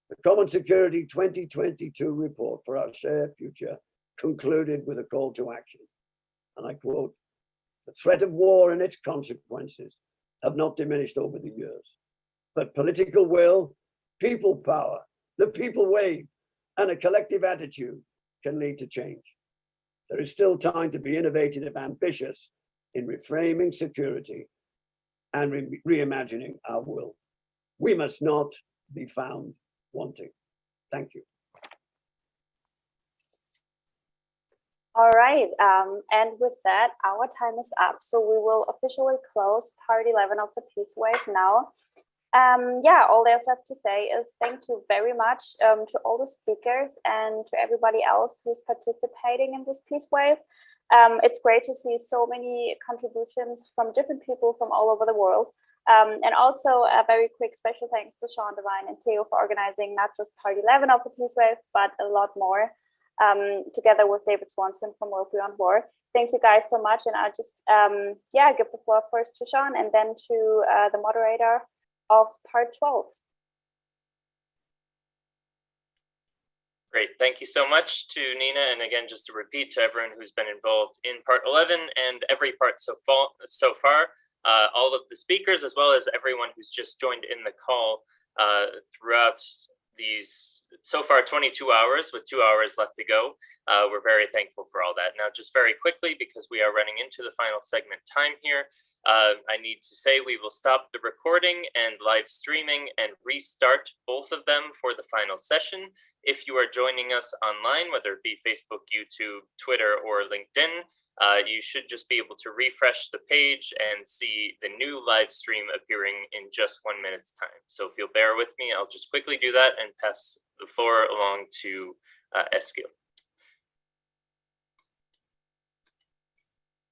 The Common Security 2022 report for our shared future concluded with a call to action. And I quote, "The threat of war and its consequences have not diminished over the years, but political will, people power, the people wave, and a collective attitude can lead to change. There is still time to be innovative and ambitious in reframing security and reimagining our world. We must not be found wanting." Thank you. All right, and with that, our time is up. So we will officially close part 11 of the Peace Wave now. Yeah, all there's left to say is thank you very much to all the speakers and to everybody else who's participating in this Peace Wave. It's great to see so many contributions from different people from all over the world. And also a very quick special thanks to Sean Devine and Theo for organizing not just part 11 of the Peace Wave, but a lot more, together with David Swanson from World Beyond War. Thank you guys so much. And I'll just, yeah, give the floor first to Sean and then to the moderator of part 12. Great, thank you so much to Nina. And again, just to repeat to everyone who's been involved in part 11 and every part so far, all of the speakers, as well as everyone who's just joined in the call throughout these so far 22 hours with 2 hours left to go. We're very thankful for all that. Now, just very quickly, because we are running into the final segment time here, I need to say we will stop the recording and live streaming and restart both of them for the final session. If you are joining us online, whether it be Facebook, YouTube, Twitter, or LinkedIn, you should just be able to refresh the page and see the new live stream appearing in just 1 minute's time. So if you'll bear with me, I'll just quickly do that and pass the floor along to Eskil.